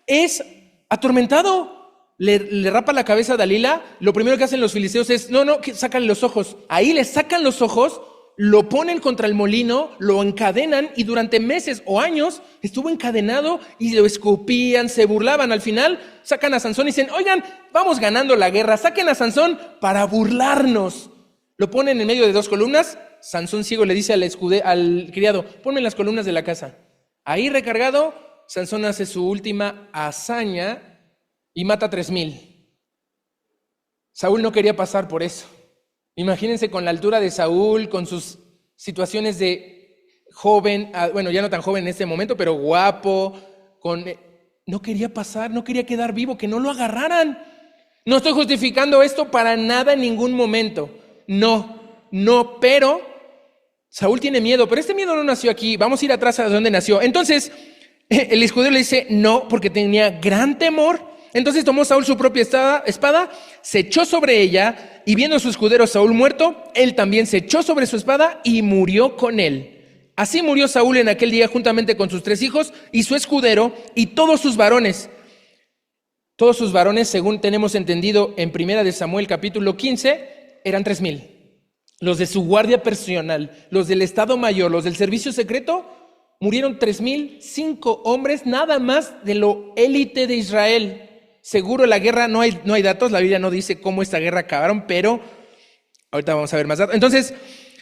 S1: es atormentado. Le rapa la cabeza a Dalila. Lo primero que hacen los filisteos es, que sácanle los ojos. Ahí le sacan los ojos, lo ponen contra el molino, lo encadenan y durante meses o años estuvo encadenado y lo escupían, se burlaban. Al final sacan a Sansón y dicen, oigan, vamos ganando la guerra, saquen a Sansón para burlarnos. Lo ponen en medio de dos columnas. Sansón ciego le dice al criado, ponme en las columnas de la casa. Ahí recargado, Sansón hace su última hazaña y mata 3,000. Saúl no quería pasar por eso. Imagínense con la altura de Saúl, con sus situaciones de joven, bueno, ya no tan joven en este momento, pero guapo, no quería pasar, no quería quedar vivo, que no lo agarraran. No estoy justificando esto para nada en ningún momento. No, pero Saúl tiene miedo, pero este miedo no nació aquí. Vamos a ir atrás a donde nació. Entonces, el escudero le dice no, porque tenía gran temor. Entonces tomó Saúl su propia espada, se echó sobre ella, y viendo a su escudero Saúl muerto, él también se echó sobre su espada y murió con él. Así murió Saúl en aquel día juntamente con sus 3 hijos y su escudero y todos sus varones. Todos sus varones, según tenemos entendido en 1 de Samuel capítulo 15, eran 3,000. Los de su guardia personal, los del Estado Mayor, los del servicio secreto, murieron 3,005 hombres, nada más de lo élite de Israel. Seguro la guerra, no hay datos, la Biblia no dice cómo esta guerra acabaron, pero ahorita vamos a ver más datos. Entonces,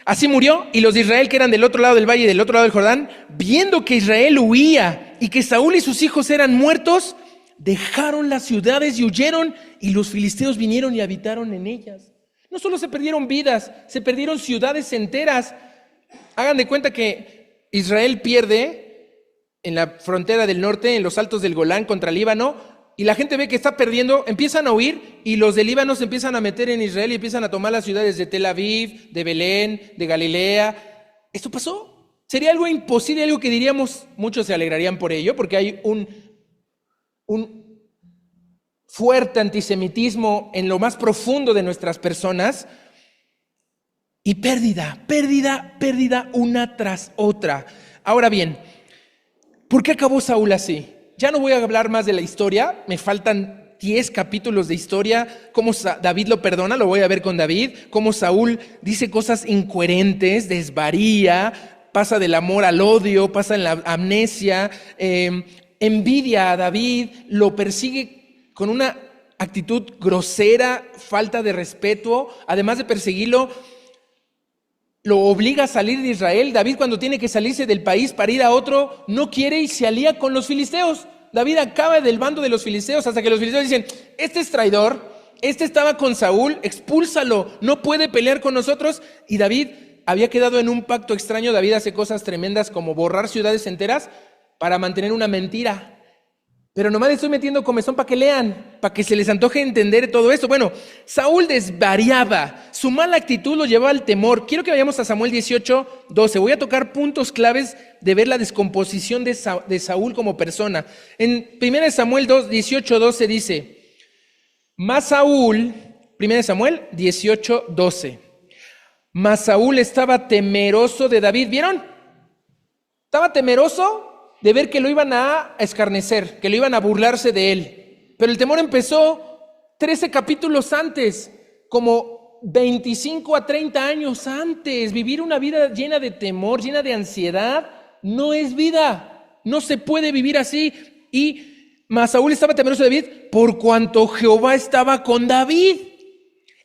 S1: así murió, y los de Israel que eran del otro lado del valle y del otro lado del Jordán, viendo que Israel huía y que Saúl y sus hijos eran muertos, dejaron las ciudades y huyeron, y los filisteos vinieron y habitaron en ellas. No solo se perdieron vidas, se perdieron ciudades enteras. Hagan de cuenta que Israel pierde en la frontera del norte, en los altos del Golán contra Líbano, y la gente ve que está perdiendo, empiezan a huir, y los de Líbano se empiezan a meter en Israel y empiezan a tomar las ciudades de Tel Aviv, de Belén, de Galilea. Esto pasó. Sería algo imposible, algo que diríamos, muchos se alegrarían por ello, porque hay un fuerte antisemitismo en lo más profundo de nuestras personas, y pérdida una tras otra. Ahora bien, ¿por qué acabó Saúl así? Ya no voy a hablar más de la historia, me faltan 10 capítulos de historia, cómo David lo perdona, lo voy a ver con David, cómo Saúl dice cosas incoherentes, desvaría, pasa del amor al odio, pasa en la amnesia, envidia a David, lo persigue con una actitud grosera, falta de respeto, además de perseguirlo, lo obliga a salir de Israel. David, cuando tiene que salirse del país para ir a otro, no quiere y se alía con los filisteos. David acaba del bando de los filisteos hasta que los filisteos dicen, este es traidor, este estaba con Saúl, expúlsalo, no puede pelear con nosotros. Y David había quedado en un pacto extraño. David hace cosas tremendas como borrar ciudades enteras para mantener una mentira. Pero nomás le estoy metiendo comezón para que lean, para que se les antoje entender todo esto. Bueno, Saúl desvariaba, su mala actitud lo llevaba al temor. Quiero que vayamos a Samuel 18:12. Voy a tocar puntos claves de ver la descomposición de Saúl como persona. En 1 Samuel 18:12 dice, mas Saúl, 1 Samuel 18:12, mas Saúl estaba temeroso de David. ¿Vieron? Estaba temeroso de ver que lo iban a escarnecer, que lo iban a burlarse de él. Pero el temor empezó 13 capítulos antes, como 25 a 30 años antes. Vivir una vida llena de temor, llena de ansiedad, no es vida. No se puede vivir así. Mas Saúl estaba temeroso de David por cuanto Jehová estaba con David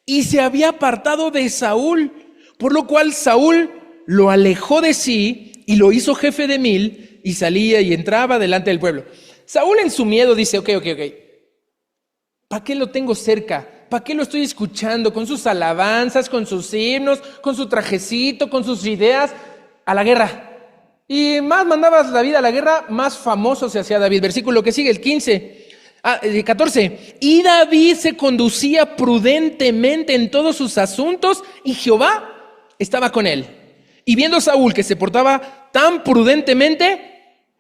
S1: y se había apartado de Saúl, por lo cual Saúl lo alejó de sí y lo hizo jefe de 1000 y salía y entraba delante del pueblo. Saúl en su miedo dice, ok, ¿para qué lo tengo cerca? ¿Para qué lo estoy escuchando? Con sus alabanzas, con sus himnos, con su trajecito, con sus ideas, a la guerra. Y más mandabas David a la guerra, más famoso se hacía David. Versículo que sigue, el 14. Y David se conducía prudentemente en todos sus asuntos y Jehová estaba con él. Y viendo Saúl que se portaba tan prudentemente,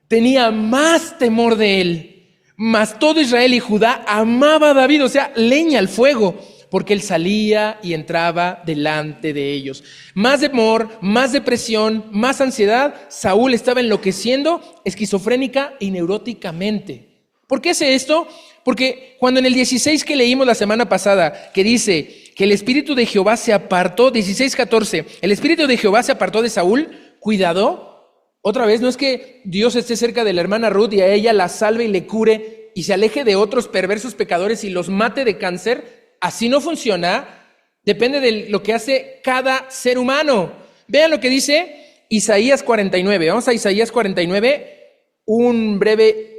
S1: tenía más temor de él. Mas todo Israel y Judá amaba a David, o sea, leña al fuego, porque él salía y entraba delante de ellos. Más temor, más depresión, más ansiedad. Saúl estaba enloqueciendo esquizofrénica y neuróticamente. ¿Por qué hace esto? Porque cuando en el 16 que leímos la semana pasada, que dice que el espíritu de Jehová se apartó, 16:14, el espíritu de Jehová se apartó de Saúl, cuidado. Otra vez, no es que Dios esté cerca de la hermana Ruth y a ella la salve y le cure y se aleje de otros perversos pecadores y los mate de cáncer. Así no funciona. Depende de lo que hace cada ser humano. Vean lo que dice Isaías 49. Vamos a Isaías 49. Un breve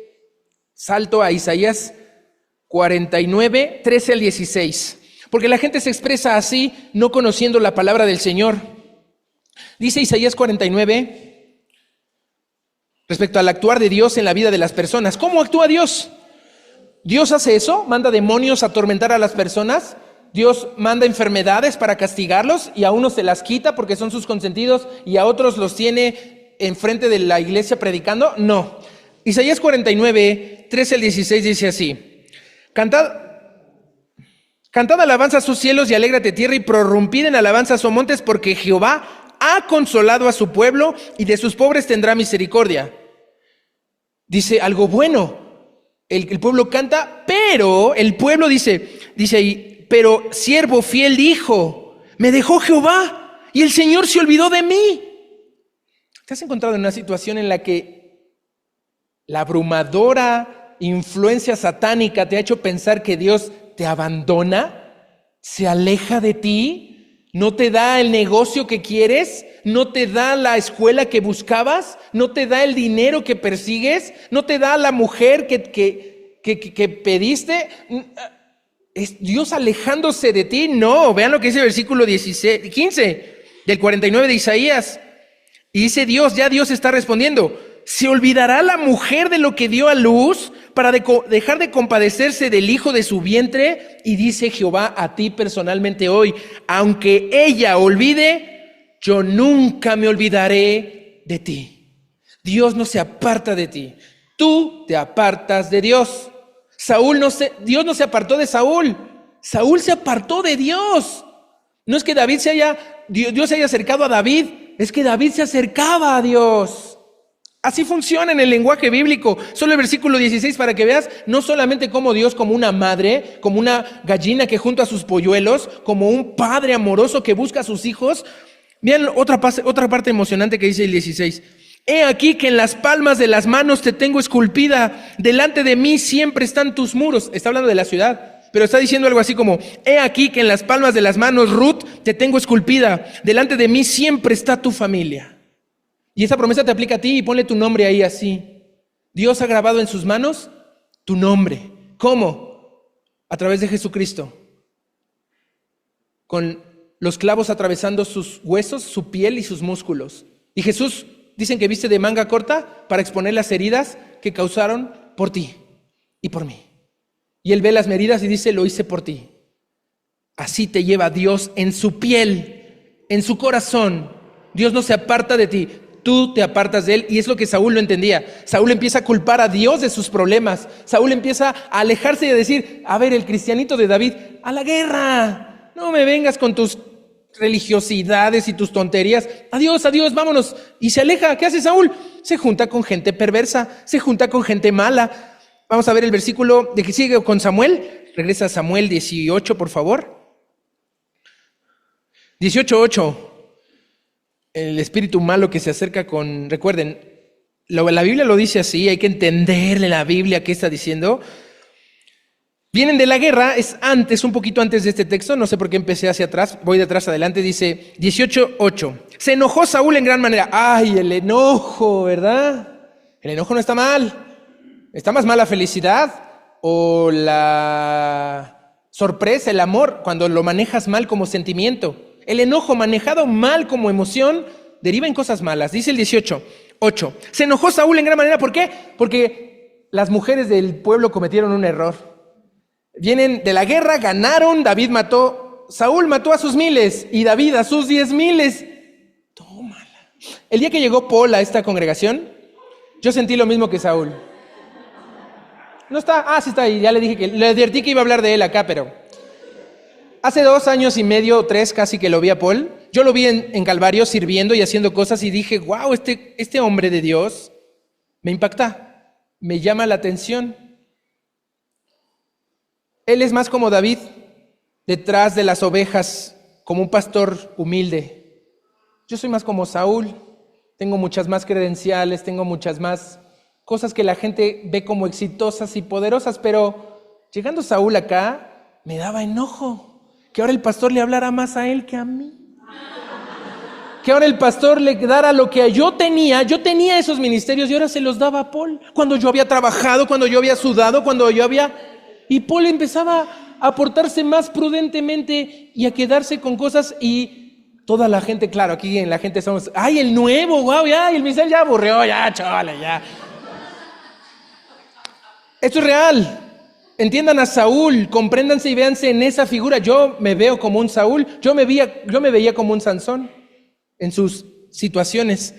S1: salto a Isaías 49, 13 al 16. Porque la gente se expresa así, no conociendo la palabra del Señor. Dice Isaías 49... respecto al actuar de Dios en la vida de las personas. ¿Cómo actúa Dios? ¿Dios hace eso? ¿Manda demonios a atormentar a las personas? ¿Dios manda enfermedades para castigarlos y a unos se las quita porque son sus consentidos y a otros los tiene enfrente de la iglesia predicando? No. Isaías 49, 13 al 16 dice así. Cantad alabanza a sus cielos y alégrate tierra y prorrumpid en alabanza a sus montes porque Jehová ha consolado a su pueblo y de sus pobres tendrá misericordia. Dice algo bueno. El pueblo canta, pero el pueblo dice ahí, pero siervo fiel dijo, me dejó Jehová y el Señor se olvidó de mí. ¿Te has encontrado en una situación en la que la abrumadora influencia satánica te ha hecho pensar que Dios te abandona, se aleja de ti? ¿No te da el negocio que quieres? ¿No te da la escuela que buscabas? ¿No te da el dinero que persigues? ¿No te da la mujer que pediste? ¿Es Dios alejándose de ti? No, vean lo que dice el versículo 15 del 49 de Isaías. Y dice Dios está respondiendo. ¿Se olvidará la mujer de lo que dio a luz para dejar de compadecerse del hijo de su vientre? Y dice Jehová a ti personalmente hoy, aunque ella olvide, yo nunca me olvidaré de ti. Dios no se aparta de ti, tú te apartas de Dios. Dios no se apartó de Saúl, Saúl se apartó de Dios. No es que Dios se haya acercado a David, es que David se acercaba a Dios. Así funciona en el lenguaje bíblico. Solo el versículo 16 para que veas no solamente como Dios, como una madre, como una gallina que junta a sus polluelos, como un padre amoroso que busca a sus hijos. Vean otra parte emocionante que dice el 16. He aquí que en las palmas de las manos te tengo esculpida, delante de mí siempre están tus muros. Está hablando de la ciudad, pero está diciendo algo así como, he aquí que en las palmas de las manos, Ruth, te tengo esculpida, delante de mí siempre está tu familia. Y esa promesa te aplica a ti y ponle tu nombre ahí así. Dios ha grabado en sus manos tu nombre. ¿Cómo? A través de Jesucristo. Con los clavos atravesando sus huesos, su piel y sus músculos. Y Jesús, dicen que viste de manga corta para exponer las heridas que causaron por ti y por mí. Y Él ve las heridas y dice, lo hice por ti. Así te lleva Dios en su piel, en su corazón. Dios no se aparta de ti. Tú te apartas de Él, y es lo que Saúl no entendía. Saúl empieza a culpar a Dios de sus problemas. Saúl empieza a alejarse y a decir, a ver, el cristianito de David, a la guerra. No me vengas con tus religiosidades y tus tonterías. Adiós, adiós, vámonos. Y se aleja. ¿Qué hace Saúl? Se junta con gente perversa, se junta con gente mala. Vamos a ver el versículo de que sigue con Samuel. Regresa a Samuel 18, por favor. 18:8. El espíritu malo que se acerca con... Recuerden, la Biblia lo dice así, hay que entenderle la Biblia qué está diciendo. Vienen de la guerra, es antes, un poquito antes de este texto, no sé por qué empecé hacia atrás, voy de atrás adelante, dice 18:8. Se enojó Saúl en gran manera. ¡Ay, el enojo!, ¿verdad? El enojo no está mal. Está más mal la felicidad o la sorpresa, el amor, cuando lo manejas mal como sentimiento. El enojo manejado mal como emoción deriva en cosas malas. Dice el 18:8. Se enojó Saúl en gran manera. ¿Por qué? Porque las mujeres del pueblo cometieron un error. Vienen de la guerra, ganaron, Saúl mató a sus miles y David a sus 10,000. Tómala. El día que llegó Paul a esta congregación, yo sentí lo mismo que Saúl. No está, sí está ahí, ya le advertí que iba a hablar de él acá, pero... Hace 2 años y medio, 3 casi que lo vi a Paul. Yo lo vi en Calvario sirviendo y haciendo cosas y dije, wow, este hombre de Dios me impacta, me llama la atención. Él es más como David, detrás de las ovejas, como un pastor humilde. Yo soy más como Saúl, tengo muchas más credenciales, tengo muchas más cosas que la gente ve como exitosas y poderosas, pero llegando Saúl acá, me daba enojo. Que ahora el pastor le hablara más a él que a mí. Que ahora el pastor le dara lo que yo tenía esos ministerios y ahora se los daba a Paul. Cuando yo había trabajado, cuando yo había sudado, Y Paul empezaba a portarse más prudentemente y a quedarse con cosas y toda la gente, claro, aquí en la gente somos, ¡ay, el nuevo, wow, ya, el ministerio ya aburrió, ya, chaval, ya! Esto es real. Entiendan a Saúl, compréndanse y véanse en esa figura. Yo me veo como un Saúl, yo me veía como un Sansón en sus situaciones.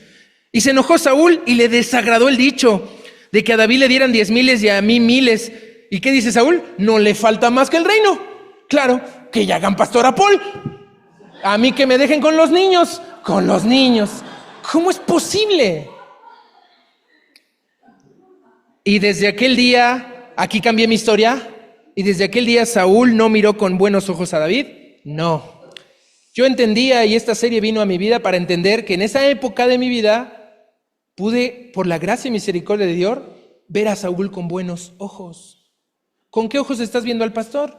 S1: Y se enojó Saúl y le desagradó el dicho de que a David le dieran 10,000 y a mí 1,000. ¿Y qué dice Saúl? No le falta más que el reino. Claro, que ya hagan pastor a Paul. A mí que me dejen con los niños. Con los niños. ¿Cómo es posible? Y desde aquel día... Aquí cambié mi historia y desde aquel día Saúl no miró con buenos ojos a David. No. Yo entendía y esta serie vino a mi vida para entender que en esa época de mi vida pude, por la gracia y misericordia de Dios, ver a Saúl con buenos ojos. ¿Con qué ojos estás viendo al pastor?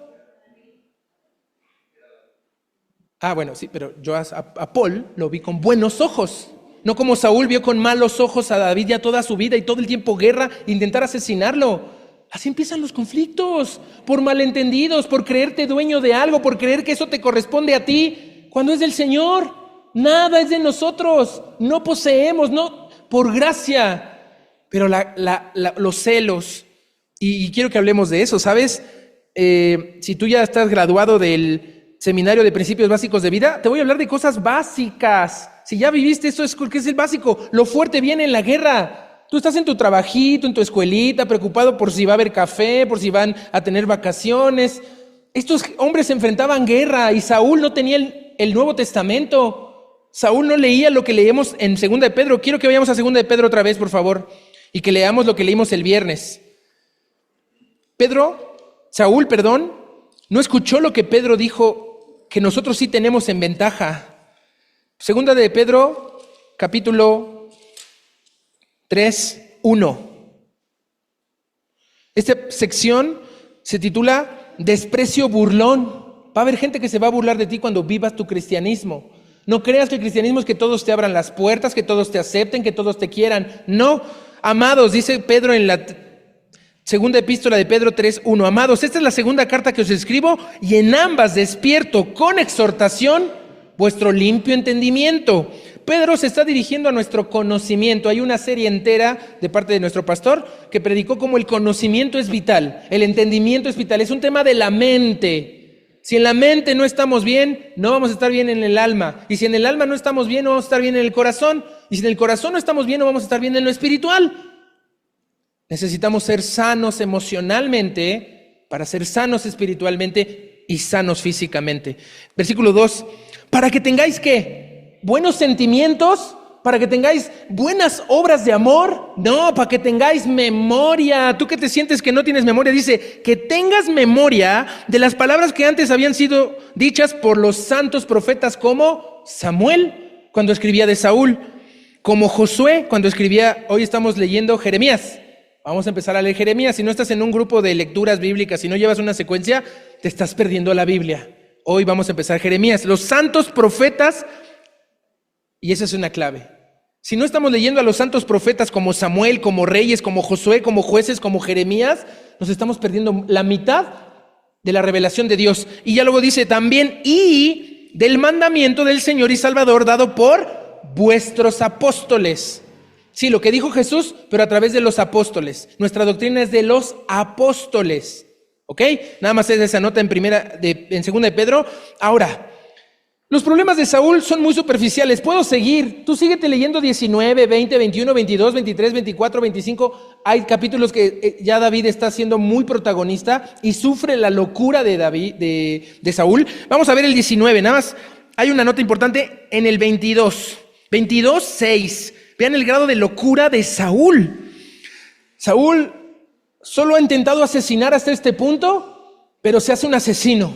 S1: Bueno, sí, pero yo a Paul lo vi con buenos ojos. No como Saúl vio con malos ojos a David ya toda su vida y todo el tiempo guerra, intentar asesinarlo. Así empiezan los conflictos, por malentendidos, por creerte dueño de algo, por creer que eso te corresponde a ti, cuando es del Señor. Nada es de nosotros, no poseemos, no, por gracia. Pero los celos, y quiero que hablemos de eso, ¿sabes? Si tú ya estás graduado del seminario de principios básicos de vida, te voy a hablar de cosas básicas. Si ya viviste eso, es porque es el básico. Lo fuerte viene en la guerra. Tú estás en tu trabajito, en tu escuelita, preocupado por si va a haber café, por si van a tener vacaciones. Estos hombres se enfrentaban guerra y Saúl no tenía el Nuevo Testamento. Saúl no leía lo que leemos en 2 de Pedro. Quiero que vayamos a 2 de Pedro otra vez, por favor, y que leamos lo que leímos el viernes. Saúl, no escuchó lo que Pedro dijo, que nosotros sí tenemos en ventaja. 2 de Pedro, capítulo 3, 1. Esta sección se titula Desprecio burlón. Va a haber gente que se va a burlar de ti cuando vivas tu cristianismo. No creas que el cristianismo es que todos te abran las puertas, que todos te acepten, que todos te quieran. No, amados, dice Pedro en la segunda epístola de Pedro 3:1. Amados, esta es la segunda carta que os escribo y en ambas despierto con exhortación vuestro limpio entendimiento. Pedro se está dirigiendo a nuestro conocimiento. Hay una serie entera de parte de nuestro pastor que predicó cómo el conocimiento es vital, el entendimiento es vital. Es un tema de la mente. Si en la mente no estamos bien, no vamos a estar bien en el alma. Y si en el alma no estamos bien, no vamos a estar bien en el corazón. Y si en el corazón no estamos bien, no vamos a estar bien en lo espiritual. Necesitamos ser sanos emocionalmente para ser sanos espiritualmente y sanos físicamente. Versículo 2. Para que tengáis, ¿qué? Buenos sentimientos, para que tengáis buenas obras de amor. No, para que tengáis memoria. Tú que te sientes que no tienes memoria, dice que tengas memoria de las palabras que antes habían sido dichas por los santos profetas, como Samuel cuando escribía de Saúl, como Josué cuando escribía. Hoy estamos leyendo Jeremías. Vamos a empezar a leer Jeremías. Si no estás en un grupo de lecturas bíblicas, si no llevas una secuencia, te estás perdiendo la Biblia. Hoy vamos a empezar Jeremías. Los santos profetas. Y esa es una clave. Si no estamos leyendo a los santos profetas como Samuel, como reyes, como Josué, como jueces, como Jeremías, nos estamos perdiendo la mitad de la revelación de Dios. Y ya luego dice también, y del mandamiento del Señor y Salvador dado por vuestros apóstoles. Sí, lo que dijo Jesús, pero a través de los apóstoles. Nuestra doctrina es de los apóstoles. ¿Ok? Nada más es esa nota en 2 de Pedro. Ahora, los problemas de Saúl son muy superficiales. Puedo seguir. Tú síguete leyendo 19, 20, 21, 22, 23, 24, 25. Hay capítulos que ya David está siendo muy protagonista y sufre la locura de Saúl. Vamos a ver el 19. Nada más hay una nota importante en el 22. 22, 6. Vean el grado de locura de Saúl. Saúl solo ha intentado asesinar hasta este punto, pero se hace un asesino.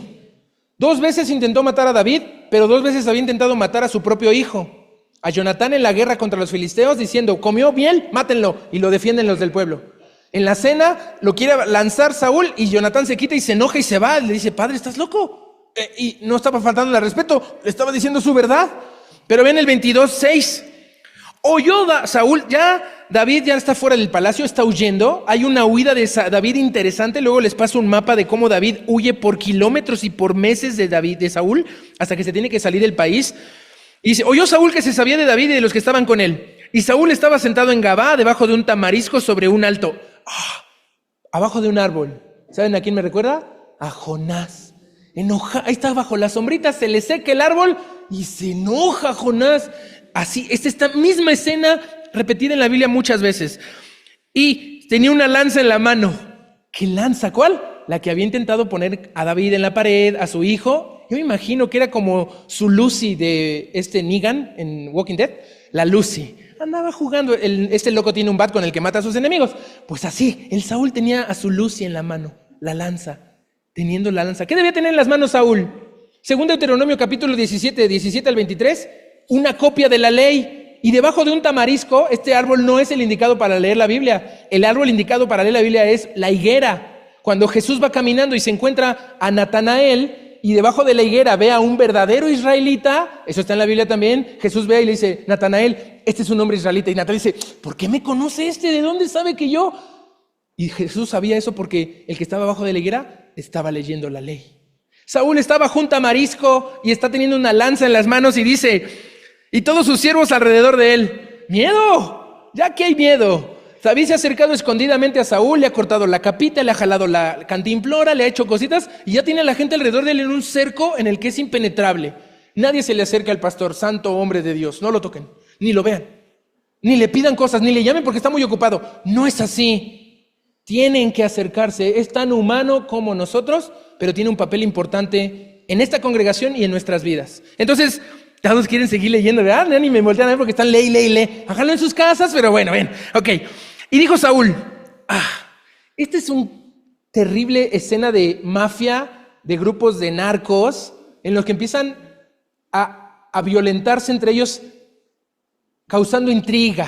S1: 2 veces intentó matar a David, pero 2 veces había intentado matar a su propio hijo, a Jonatán en la guerra contra los filisteos, diciendo, comió miel, mátenlo, y lo defienden los del pueblo. En la cena lo quiere lanzar Saúl y Jonatán se quita y se enoja y se va. Le dice, padre, ¿estás loco? Y no estaba faltándole al respeto, le estaba diciendo su verdad. Pero ven el 22:6. Oyó Saúl, David ya está fuera del palacio, está huyendo. Hay una huida de David interesante. Luego les paso un mapa de cómo David huye por kilómetros y por meses de Saúl, hasta que se tiene que salir del país. Y dice, oyó Saúl que se sabía de David y de los que estaban con él. Y Saúl estaba sentado en Gabá, debajo de un tamarisco sobre un alto, abajo de un árbol. ¿Saben a quién me recuerda? A Jonás. Ahí está bajo la sombrita, se le seca el árbol y se enoja Jonás. Así, es esta misma escena repetida en la Biblia muchas veces. Y tenía una lanza en la mano. ¿Qué lanza? ¿Cuál? La que había intentado poner a David en la pared, a su hijo. Yo me imagino que era como su Lucy de Negan en Walking Dead. La Lucy. Andaba jugando. Este loco tiene un bat con el que mata a sus enemigos. Pues así, el Saúl tenía a su Lucy en la mano, la lanza. Teniendo la lanza. ¿Qué debía tener en las manos Saúl? Según Deuteronomio capítulo 17, 17 al 23, una copia de la ley. Y debajo de un tamarisco, este árbol no es el indicado para leer la Biblia. El árbol indicado para leer la Biblia es la higuera. Cuando Jesús va caminando y se encuentra a Natanael, y debajo de la higuera ve a un verdadero israelita, eso está en la Biblia también, Jesús ve y le dice, Natanael, este es un hombre israelita. Y Natanael dice, ¿por qué me conoce este? ¿De dónde sabe que yo? Y Jesús sabía eso porque el que estaba abajo de la higuera estaba leyendo la ley. Saúl estaba junto a marisco y está teniendo una lanza en las manos y dice, y todos sus siervos alrededor de él, ¡miedo! Ya que hay miedo. David se ha acercado escondidamente a Saúl, le ha cortado la capita, le ha jalado la cantimplora, le ha hecho cositas y ya tiene a la gente alrededor de él en un cerco en el que es impenetrable. Nadie se le acerca al pastor, santo hombre de Dios. No lo toquen, ni lo vean, ni le pidan cosas, ni le llamen porque está muy ocupado. No es así. Tienen que acercarse. Es tan humano como nosotros, pero tiene un papel importante en esta congregación y en nuestras vidas. Entonces, Todos quieren seguir leyendo, ¿verdad? Ya ni me voltean a ver porque están lee. Háganlo en sus casas, pero bueno, ven. Ok. Y dijo Saúl, esta es una terrible escena de mafia, de grupos de narcos, en los que empiezan a violentarse entre ellos, causando intriga.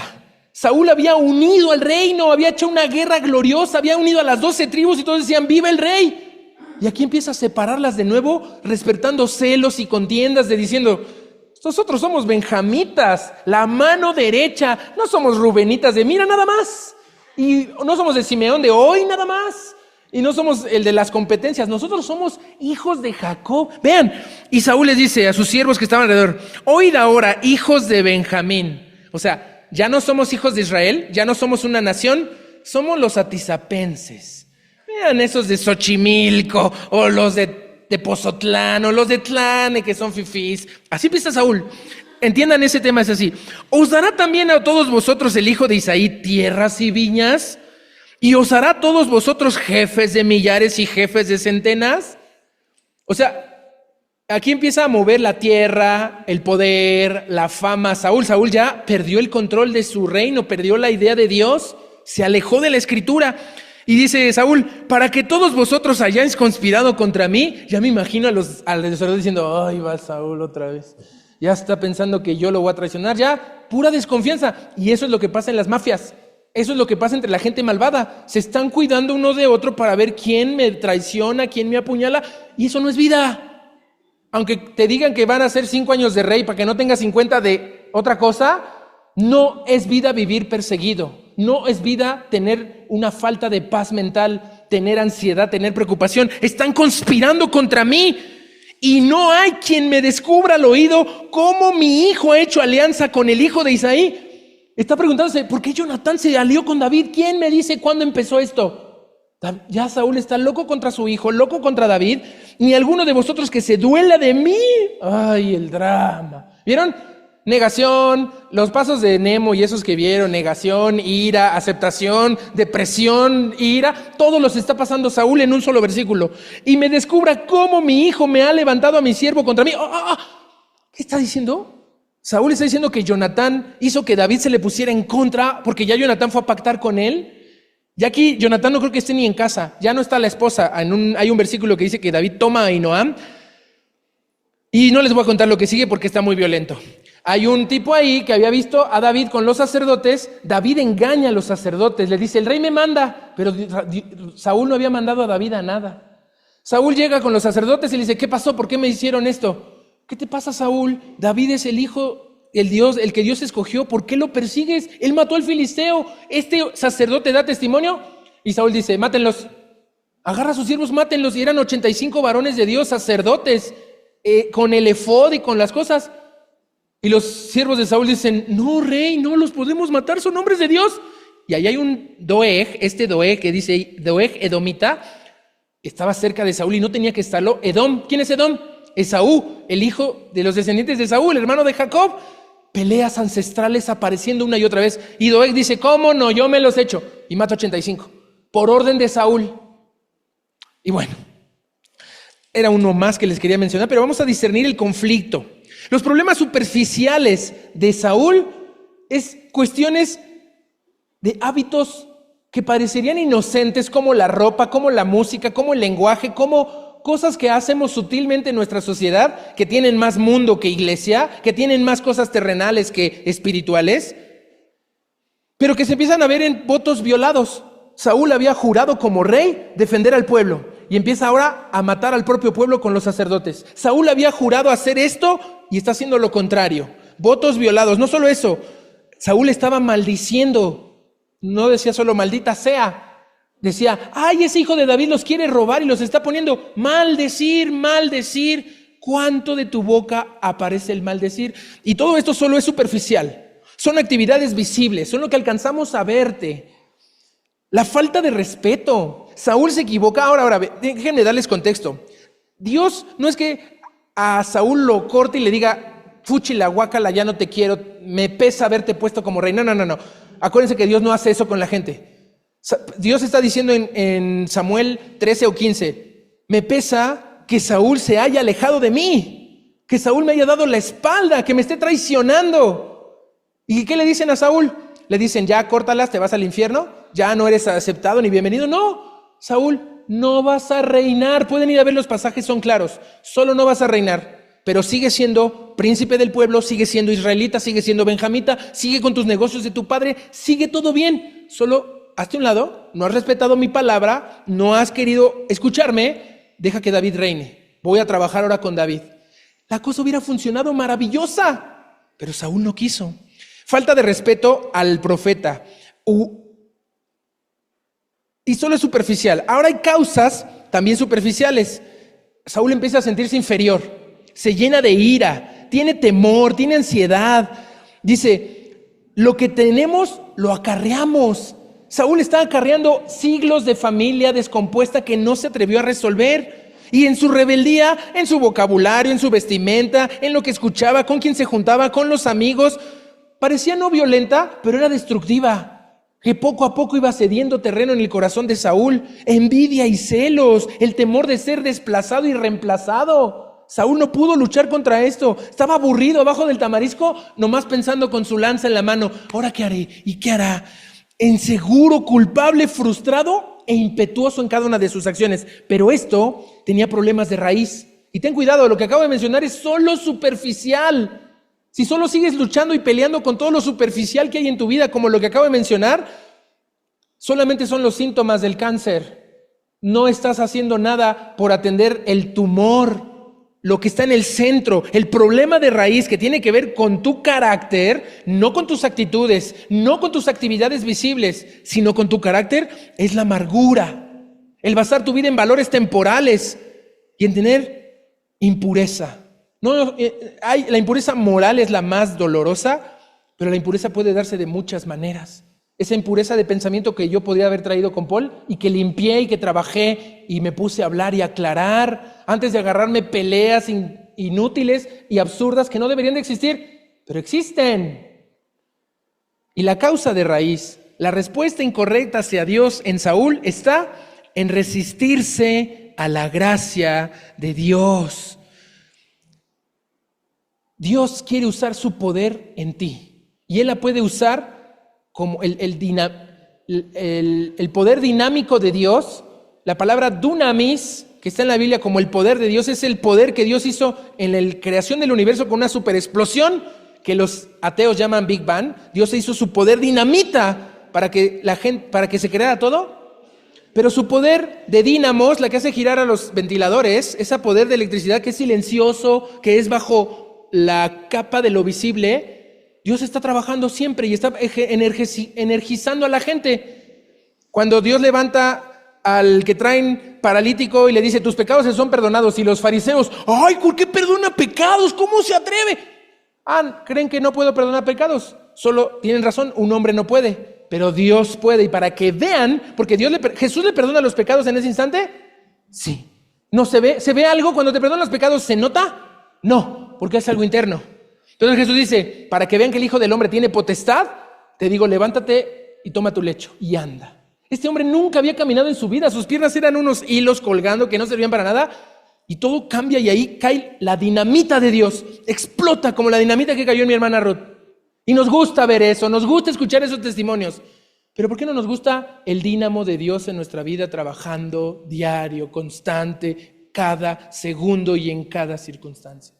S1: Saúl había unido al reino, había hecho una guerra gloriosa, había unido a las 12 tribus y todos decían, ¡viva el rey! Y aquí empieza a separarlas de nuevo, despertando celos y contiendas, diciendo, nosotros somos benjamitas, la mano derecha, no somos rubenitas de mira nada más, y no somos de Simeón de hoy nada más, y no somos el de las competencias, nosotros somos hijos de Jacob. Vean, y Saúl les dice a sus siervos que estaban alrededor, oíd ahora, hijos de Benjamín. O sea, ya no somos hijos de Israel, ya no somos una nación, somos los atizapenses. Vean esos de Xochimilco, o los de Pozotlán, o los de Tlane, que son fifís. Así empieza Saúl. Entiendan, ese tema es así. ¿Os dará también a todos vosotros el hijo de Isaí tierras y viñas? ¿Y os hará a todos vosotros jefes de millares y jefes de centenas? O sea, aquí empieza a mover la tierra, el poder, la fama. Saúl ya perdió el control de su reino, perdió la idea de Dios, se alejó de la escritura. Y dice Saúl, para que todos vosotros hayáis conspirado contra mí. Ya me imagino a los sacerdotes diciendo, ay, va Saúl otra vez. Ya está pensando que yo lo voy a traicionar. Ya, pura desconfianza. Y eso es lo que pasa en las mafias. Eso es lo que pasa entre la gente malvada. Se están cuidando uno de otro para ver quién me traiciona, quién me apuñala. Y eso no es vida. Aunque te digan que van a ser 5 años de rey para que no tengas 50 de otra cosa, no es vida vivir perseguido. No es vida tener una falta de paz mental, tener ansiedad, tener preocupación. Están conspirando contra mí y no hay quien me descubra al oído cómo mi hijo ha hecho alianza con el hijo de Isaí. Está preguntándose, ¿por qué Jonatán se alió con David? ¿Quién me dice cuándo empezó esto? Ya Saúl está loco contra su hijo, loco contra David. Ni alguno de vosotros que se duela de mí. Ay, el drama. ¿Vieron? Negación, los pasos de Nemo y esos que vieron, negación, ira, aceptación, depresión, ira, todos los está pasando Saúl en un solo versículo. Y me descubra cómo mi hijo me ha levantado a mi siervo contra mí. ¿Qué está diciendo? Saúl está diciendo que Jonatán hizo que David se le pusiera en contra porque ya Jonatán fue a pactar con él. Y aquí Jonatán no creo que esté ni en casa, ya no está la esposa. Hay un versículo que dice que David toma a Ahinoam. Y no les voy a contar lo que sigue porque está muy violento. Hay un tipo ahí que había visto a David con los sacerdotes. David engaña a los sacerdotes, le dice, el rey me manda, pero Saúl no había mandado a David a nada. Saúl llega con los sacerdotes y le dice, ¿qué pasó? ¿Por qué me hicieron esto? ¿Qué te pasa, Saúl? David es el hijo, el que Dios escogió. ¿Por qué lo persigues? Él mató al filisteo. ¿Este sacerdote da testimonio? Y Saúl dice, mátenlos. Agarra a sus siervos, mátenlos. Y eran 85 varones de Dios, sacerdotes, con el efod y con las cosas. Y los siervos de Saúl dicen, no, rey, no los podemos matar, son hombres de Dios. Y ahí hay un Doeg, Doeg que dice, Doeg edomita, estaba cerca de Saúl y no tenía que estarlo. Edom, ¿quién es Edom? Esaú, el hijo de los descendientes de Saúl, el hermano de Jacob. Peleas ancestrales apareciendo una y otra vez. Y Doeg dice, ¿cómo no? Yo me los echo. Y mata 85, por orden de Saúl. Y bueno, era uno más que les quería mencionar, pero vamos a discernir el conflicto. Los problemas superficiales de Saúl es cuestiones de hábitos que parecerían inocentes, como la ropa, como la música, como el lenguaje, como cosas que hacemos sutilmente en nuestra sociedad, que tienen más mundo que iglesia, que tienen más cosas terrenales que espirituales, pero que se empiezan a ver en votos violados. Saúl había jurado como rey defender al pueblo y empieza ahora a matar al propio pueblo con los sacerdotes. Saúl había jurado hacer esto y está haciendo lo contrario. Votos violados. No solo eso, Saúl estaba maldiciendo. No decía solo maldita sea. Decía, ay, ese hijo de David los quiere robar y los está poniendo. Maldecir, maldecir. ¿Cuánto de tu boca aparece el maldecir? Y todo esto solo es superficial. Son actividades visibles, son lo que alcanzamos a verte. La falta de respeto. Saúl se equivoca. Ahora, déjenme darles contexto. Dios no es que a Saúl lo corte y le diga, fuchi la guácala, ya no te quiero, me pesa haberte puesto como rey. No. Acuérdense que Dios no hace eso con la gente. Dios está diciendo en Samuel 13 o 15, me pesa que Saúl se haya alejado de mí. que Saúl me haya dado la espalda, que me esté traicionando. ¿Y qué le dicen a Saúl? Le dicen, ya córtalas, te vas al infierno, ya no eres aceptado ni bienvenido. No, Saúl, no vas a reinar. Pueden ir a ver los pasajes, son claros. Solo no vas a reinar, pero sigue siendo príncipe del pueblo, sigue siendo israelita, sigue siendo benjamita, sigue con tus negocios de tu padre, sigue todo bien. Solo hazte a un lado, no has respetado mi palabra, no has querido escucharme, deja que David reine. Voy a trabajar ahora con David. La cosa hubiera funcionado maravillosa, pero Saúl no quiso. Falta de respeto al profeta. Y solo es superficial. Ahora hay causas también superficiales. Saúl empieza a sentirse inferior, se llena de ira, tiene temor, tiene ansiedad. Dice, lo que tenemos lo acarreamos. Saúl está acarreando siglos de familia descompuesta que no se atrevió a resolver. Y en su rebeldía, en su vocabulario, en su vestimenta, en lo que escuchaba, con quien se juntaba, con los amigos, parecía no violenta, pero era destructiva. Que poco a poco iba cediendo terreno en el corazón de Saúl. Envidia y celos, el temor de ser desplazado y reemplazado. Saúl no pudo luchar contra esto. Estaba aburrido abajo del tamarisco, nomás pensando con su lanza en la mano. ¿Ahora qué haré? ¿Y qué hará? Inseguro, culpable, frustrado e impetuoso en cada una de sus acciones. Pero esto tenía problemas de raíz. Y ten cuidado, lo que acabo de mencionar es solo superficial. Si solo sigues luchando y peleando con todo lo superficial que hay en tu vida, como lo que acabo de mencionar, solamente son los síntomas del cáncer. No estás haciendo nada por atender el tumor, lo que está en el centro. El problema de raíz que tiene que ver con tu carácter, no con tus actitudes, no con tus actividades visibles, sino con tu carácter, es la amargura. El basar tu vida en valores temporales y en tener impureza. La impureza moral es la más dolorosa, pero la impureza puede darse de muchas maneras. Esa impureza de pensamiento que yo podría haber traído con Paul y que limpié y que trabajé y me puse a hablar y a aclarar antes de agarrarme peleas inútiles y absurdas que no deberían de existir, pero existen. Y la causa de raíz, la respuesta incorrecta hacia Dios en Saúl está en resistirse a la gracia de Dios. Dios quiere usar su poder en ti y Él la puede usar como el poder dinámico de Dios. La palabra dunamis, que está en la Biblia como el poder de Dios, es el poder que Dios hizo en la creación del universo con una superexplosión que los ateos llaman Big Bang. Dios hizo su poder dinamita para que se creara todo. Pero su poder de dínamos, la que hace girar a los ventiladores, ese poder de electricidad que es silencioso, que es bajo la capa de lo visible, Dios está trabajando siempre y está energizando a la gente. Cuando Dios levanta al que traen paralítico y le dice, tus pecados se son perdonados, y los fariseos, ¡ay, por qué perdona pecados! ¿Cómo se atreve? ¿Creen que no puedo perdonar pecados? Solo tienen razón, un hombre no puede, pero Dios puede. Y para que vean, porque Jesús le perdona los pecados en ese instante, sí. ¿No se ve? ¿Se ve algo cuando te perdonan los pecados? ¿Se nota? No. Porque es algo interno. Entonces Jesús dice, para que vean que el Hijo del Hombre tiene potestad, te digo, levántate y toma tu lecho y anda. Este hombre nunca había caminado en su vida, sus piernas eran unos hilos colgando que no servían para nada, y todo cambia y ahí cae la dinamita de Dios, explota como la dinamita que cayó en mi hermana Ruth. Y nos gusta ver eso, nos gusta escuchar esos testimonios. Pero ¿por qué no nos gusta el dínamo de Dios en nuestra vida, trabajando diario, constante, cada segundo y en cada circunstancia?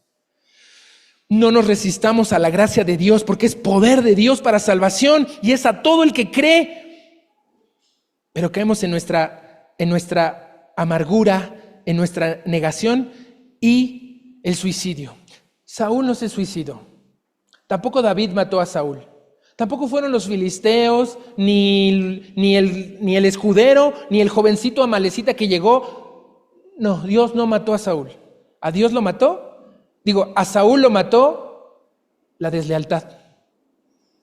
S1: No nos resistamos a la gracia de Dios porque es poder de Dios para salvación y es a todo el que cree. Pero caemos en nuestra amargura, en nuestra negación y el suicidio. Saúl no se suicidó. Tampoco David mató a Saúl. Tampoco fueron los filisteos, ni el escudero, ni el jovencito amalecita que llegó. No, Dios no mató a Saúl. ¿A Dios lo mató? A Saúl lo mató la deslealtad,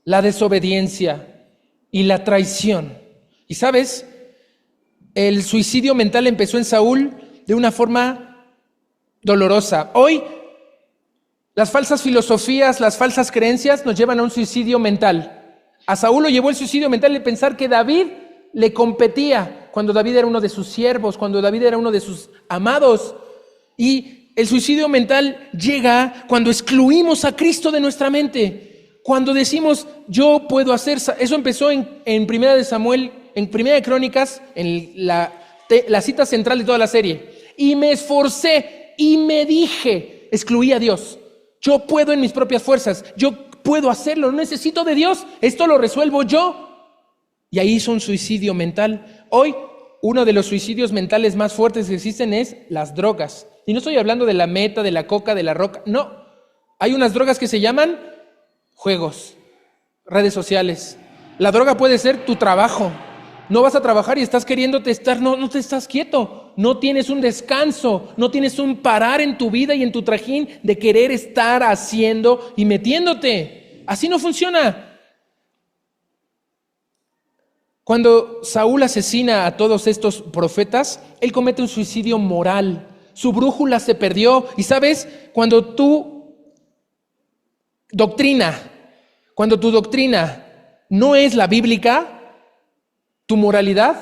S1: la desobediencia y la traición. Y sabes, el suicidio mental empezó en Saúl de una forma dolorosa. Hoy, las falsas filosofías, las falsas creencias nos llevan a un suicidio mental. A Saúl lo llevó el suicidio mental de pensar que David le competía, cuando David era uno de sus siervos, cuando David era uno de sus amados. Y el suicidio mental llega cuando excluimos a Cristo de nuestra mente. Cuando decimos, yo puedo hacer... Eso empezó en Primera de Samuel, en Primera de Crónicas, en la cita central de toda la serie. Y me esforcé y me dije, excluí a Dios. Yo puedo en mis propias fuerzas, yo puedo hacerlo, no necesito de Dios, esto lo resuelvo yo. Y ahí hizo un suicidio mental. Hoy, uno de los suicidios mentales más fuertes que existen es las drogas. Y no estoy hablando de la meta, de la coca, de la roca, no. Hay unas drogas que se llaman juegos, redes sociales. La droga puede ser tu trabajo. No vas a trabajar y estás queriéndote estar, no te estás quieto, no tienes un descanso, no tienes un parar en tu vida y en tu trajín de querer estar haciendo y metiéndote. Así no funciona. Cuando Saúl asesina a todos estos profetas, él comete un suicidio moral. Su brújula se perdió. Y sabes, cuando tu doctrina no es la bíblica, tu moralidad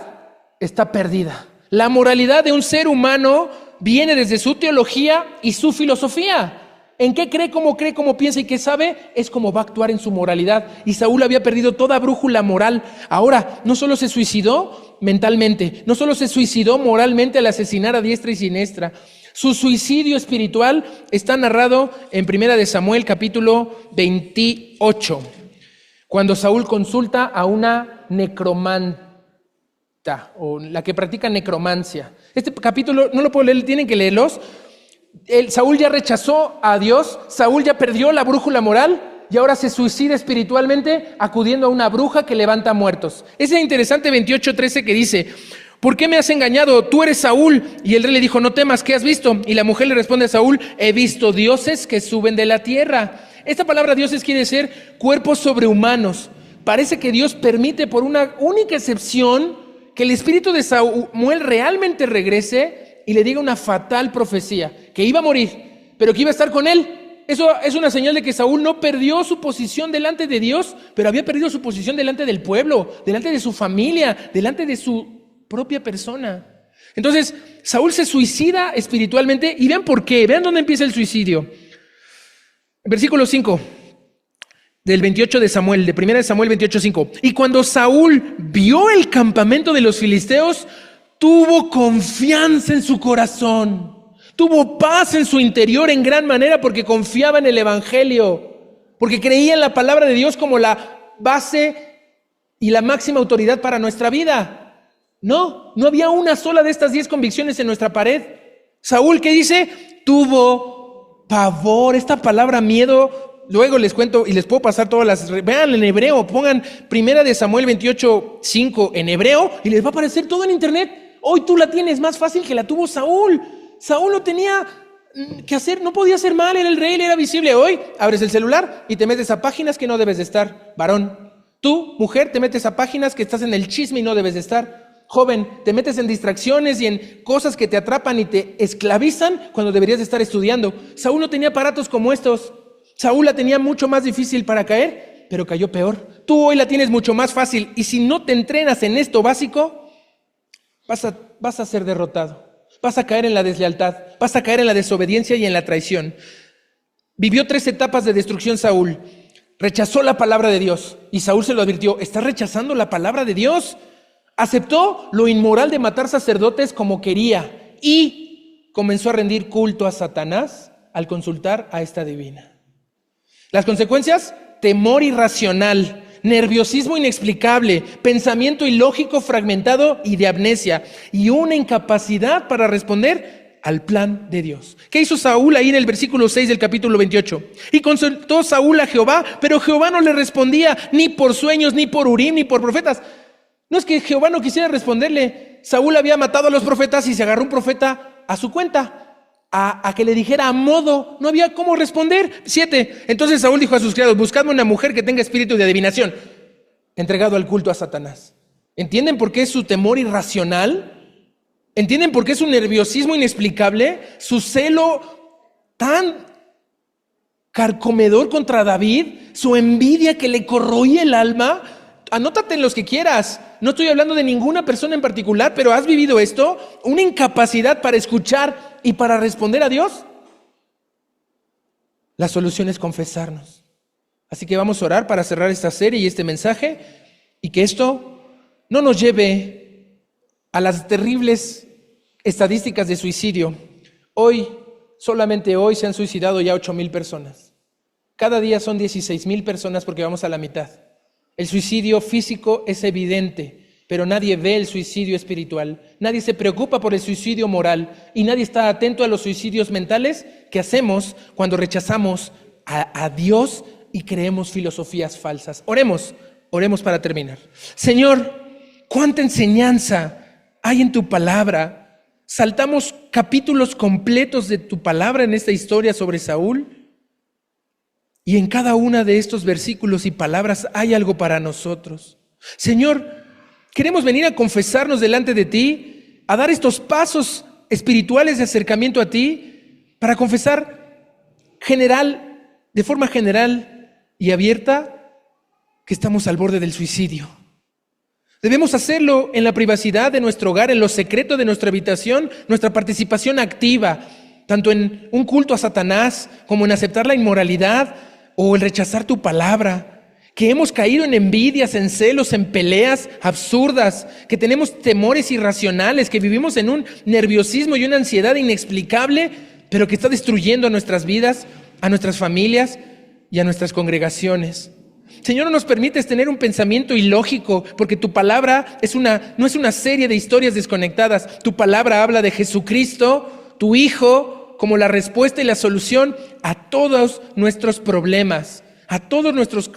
S1: está perdida. La moralidad de un ser humano viene desde su teología y su filosofía. En qué cree, cómo piensa y qué sabe, es como va a actuar en su moralidad. Y Saúl había perdido toda brújula moral. Ahora, no solo se suicidó mentalmente, no solo se suicidó moralmente al asesinar a diestra y siniestra. Su suicidio espiritual está narrado en Primera de Samuel, capítulo 28, cuando Saúl consulta a una necromanta, o la que practica necromancia. Este capítulo no lo puedo leer, tienen que leerlos. Saúl ya rechazó a Dios, Saúl ya perdió la brújula moral y ahora se suicida espiritualmente acudiendo a una bruja que levanta muertos. Ese es interesante 28:13 que dice: ¿por qué me has engañado? Tú eres Saúl. Y el rey le dijo: no temas, ¿qué has visto? Y la mujer le responde a Saúl: he visto dioses que suben de la tierra. Esta palabra dioses quiere decir cuerpos sobrehumanos. Parece que Dios permite por una única excepción que el espíritu de Samuel realmente regrese y le diga una fatal profecía, que iba a morir, pero que iba a estar con él. Eso es una señal de que Saúl no perdió su posición delante de Dios, pero había perdido su posición delante del pueblo, delante de su familia, delante de su propia persona. Entonces, Saúl se suicida espiritualmente y vean por qué, vean dónde empieza el suicidio. Versículo 5 del 28 de Samuel, de 1 de Samuel 28:5. Y cuando Saúl vio el campamento de los filisteos, tuvo confianza en su corazón, tuvo paz en su interior en gran manera porque confiaba en el evangelio, porque creía en la palabra de Dios como la base y la máxima autoridad para nuestra vida. No había una sola de estas 10 convicciones en nuestra pared. Saúl, ¿qué dice? Tuvo pavor. Esta palabra miedo, luego les cuento y les puedo pasar todas las... Vean en hebreo, pongan 1 de Samuel 28:5 en hebreo y les va a aparecer todo en internet. Hoy tú la tienes más fácil que la tuvo Saúl. Saúl no tenía que hacer, no podía hacer mal, era el rey, él era visible. Hoy abres el celular y te metes a páginas que no debes de estar, varón. Tú, mujer, te metes a páginas que estás en el chisme y no debes de estar. Joven, te metes en distracciones y en cosas que te atrapan y te esclavizan cuando deberías de estar estudiando. Saúl no tenía aparatos como estos. Saúl la tenía mucho más difícil para caer, pero cayó peor. Tú hoy la tienes mucho más fácil y si no te entrenas en esto básico, vas a ser derrotado. Vas a caer en la deslealtad, vas a caer en la desobediencia y en la traición. Vivió 3 etapas de destrucción Saúl. Rechazó la palabra de Dios y Saúl se lo advirtió: ¿estás rechazando la palabra de Dios? Aceptó lo inmoral de matar sacerdotes como quería y comenzó a rendir culto a Satanás al consultar a esta divina. Las consecuencias: temor irracional, nerviosismo inexplicable, pensamiento ilógico fragmentado y de amnesia, y una incapacidad para responder al plan de Dios. ¿Qué hizo Saúl ahí en el versículo 6 del capítulo 28? Y consultó Saúl a Jehová, pero Jehová no le respondía ni por sueños, ni por Urim, ni por profetas. No es que Jehová no quisiera responderle. Saúl había matado a los profetas y se agarró un profeta a su cuenta, a que le dijera a modo. No había cómo responder. 7. Entonces Saúl dijo a sus criados: buscadme una mujer que tenga espíritu de adivinación, entregado al culto a Satanás. ¿Entienden por qué es su temor irracional? ¿Entienden por qué es su nerviosismo inexplicable? Su celo tan carcomedor contra David, su envidia que le corroía el alma. Anótate en los que quieras. No estoy hablando de ninguna persona en particular, pero ¿has vivido esto? Una incapacidad para escuchar y para responder a Dios. La solución es confesarnos. Así que vamos a orar para cerrar esta serie y este mensaje, y que esto no nos lleve a las terribles estadísticas de suicidio. Hoy, solamente hoy, se han suicidado ya 8,000 personas. Cada día son 16,000 personas porque vamos a la mitad. El suicidio físico es evidente, pero nadie ve el suicidio espiritual. Nadie se preocupa por el suicidio moral y nadie está atento a los suicidios mentales que hacemos cuando rechazamos a Dios y creemos filosofías falsas. Oremos para terminar. Señor, cuánta enseñanza hay en tu palabra. Saltamos capítulos completos de tu palabra en esta historia sobre Saúl, y en cada uno de estos versículos y palabras hay algo para nosotros. Señor, queremos venir a confesarnos delante de ti, a dar estos pasos espirituales de acercamiento a ti, para confesar de forma general y abierta, que estamos al borde del suicidio. Debemos hacerlo en la privacidad de nuestro hogar, en lo secreto de nuestra habitación, nuestra participación activa, tanto en un culto a Satanás como en aceptar la inmoralidad o el rechazar tu palabra, que hemos caído en envidias, en celos, en peleas absurdas, que tenemos temores irracionales, que vivimos en un nerviosismo y una ansiedad inexplicable, pero que está destruyendo a nuestras vidas, a nuestras familias y a nuestras congregaciones. Señor, no nos permites tener un pensamiento ilógico, porque tu palabra no es una serie de historias desconectadas. Tu palabra habla de Jesucristo, tu Hijo, como la respuesta y la solución a todos nuestros problemas, a todos nuestros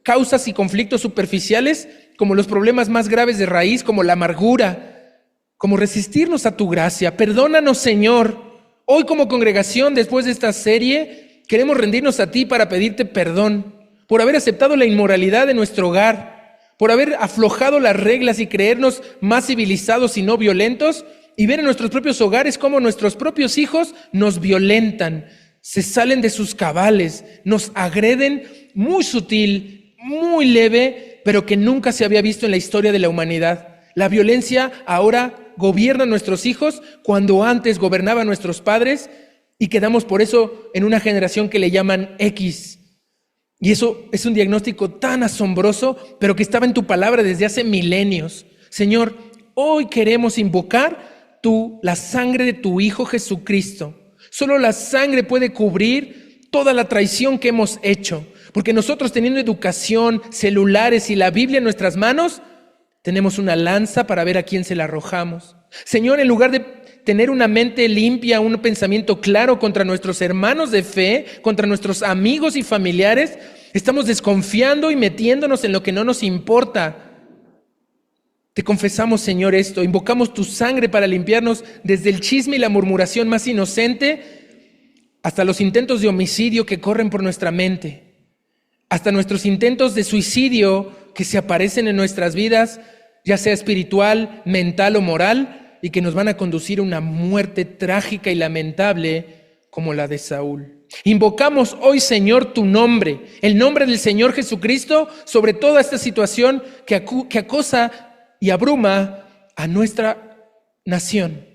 S1: causas y conflictos superficiales, como los problemas más graves de raíz, como la amargura, como resistirnos a tu gracia. Perdónanos, Señor. Hoy, como congregación, después de esta serie, queremos rendirnos a ti para pedirte perdón por haber aceptado la inmoralidad de nuestro hogar, por haber aflojado las reglas y creernos más civilizados y no violentos, y ver en nuestros propios hogares cómo nuestros propios hijos nos violentan, se salen de sus cabales, nos agreden muy sutil, muy leve, pero que nunca se había visto en la historia de la humanidad. La violencia ahora gobierna a nuestros hijos cuando antes gobernaba a nuestros padres, y quedamos por eso en una generación que le llaman X. Y eso es un diagnóstico tan asombroso, pero que estaba en tu palabra desde hace milenios. Señor, hoy queremos invocar la sangre de tu Hijo Jesucristo. Solo la sangre puede cubrir toda la traición que hemos hecho, porque nosotros, teniendo educación, celulares y la Biblia en nuestras manos, tenemos una lanza para ver a quién se la arrojamos. Señor, en lugar de tener una mente limpia, un pensamiento claro contra nuestros hermanos de fe, contra nuestros amigos y familiares, estamos desconfiando y metiéndonos en lo que no nos importa. Te confesamos, Señor, esto. Invocamos tu sangre para limpiarnos desde el chisme y la murmuración más inocente hasta los intentos de homicidio que corren por nuestra mente, hasta nuestros intentos de suicidio que se aparecen en nuestras vidas, ya sea espiritual, mental o moral, y que nos van a conducir a una muerte trágica y lamentable como la de Saúl. Invocamos hoy, Señor, tu nombre, el nombre del Señor Jesucristo, sobre toda esta situación que acosa y abruma a nuestra nación,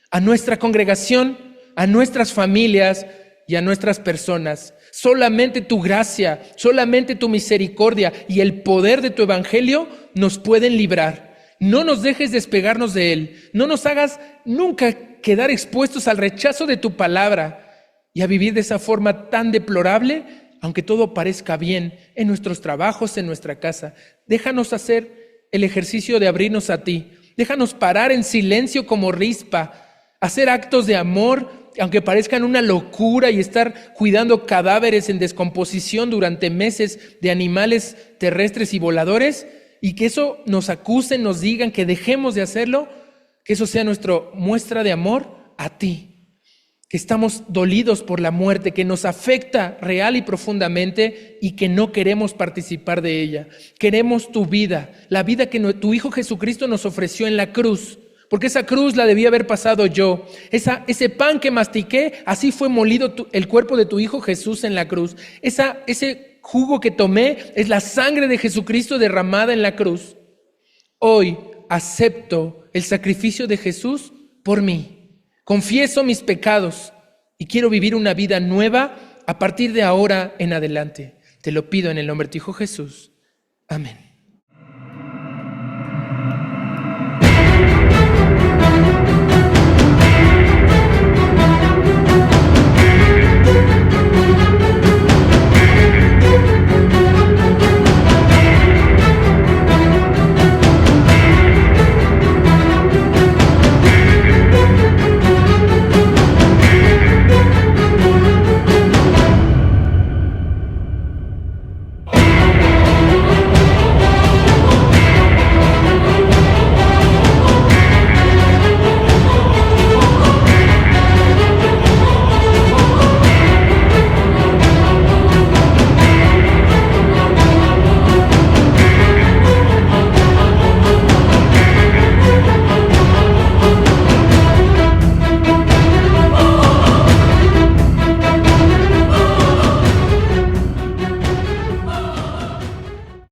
S1: a nuestra congregación, a nuestras familias y a nuestras personas. Solamente tu gracia, solamente tu misericordia y el poder de tu evangelio nos pueden librar. No nos dejes despegarnos de él. No nos hagas nunca quedar expuestos al rechazo de tu palabra y a vivir de esa forma tan deplorable, aunque todo parezca bien en nuestros trabajos, en nuestra casa. Déjanos hacer el ejercicio de abrirnos a ti. Déjanos parar en silencio como Rispa, hacer actos de amor, aunque parezcan una locura, y estar cuidando cadáveres en descomposición durante meses de animales terrestres y voladores, y que eso nos acusen, nos digan que dejemos de hacerlo, que eso sea nuestra muestra de amor a ti. Que estamos dolidos por la muerte, que nos afecta real y profundamente y que no queremos participar de ella. Queremos tu vida, la vida que tu Hijo Jesucristo nos ofreció en la cruz, porque esa cruz la debía haber pasado yo. Ese pan que mastiqué, así fue molido el cuerpo de tu Hijo Jesús en la cruz. Ese jugo que tomé es la sangre de Jesucristo derramada en la cruz. Hoy acepto el sacrificio de Jesús por mí. Confieso mis pecados y quiero vivir una vida nueva a partir de ahora en adelante. Te lo pido en el nombre de tu Hijo Jesús. Amén.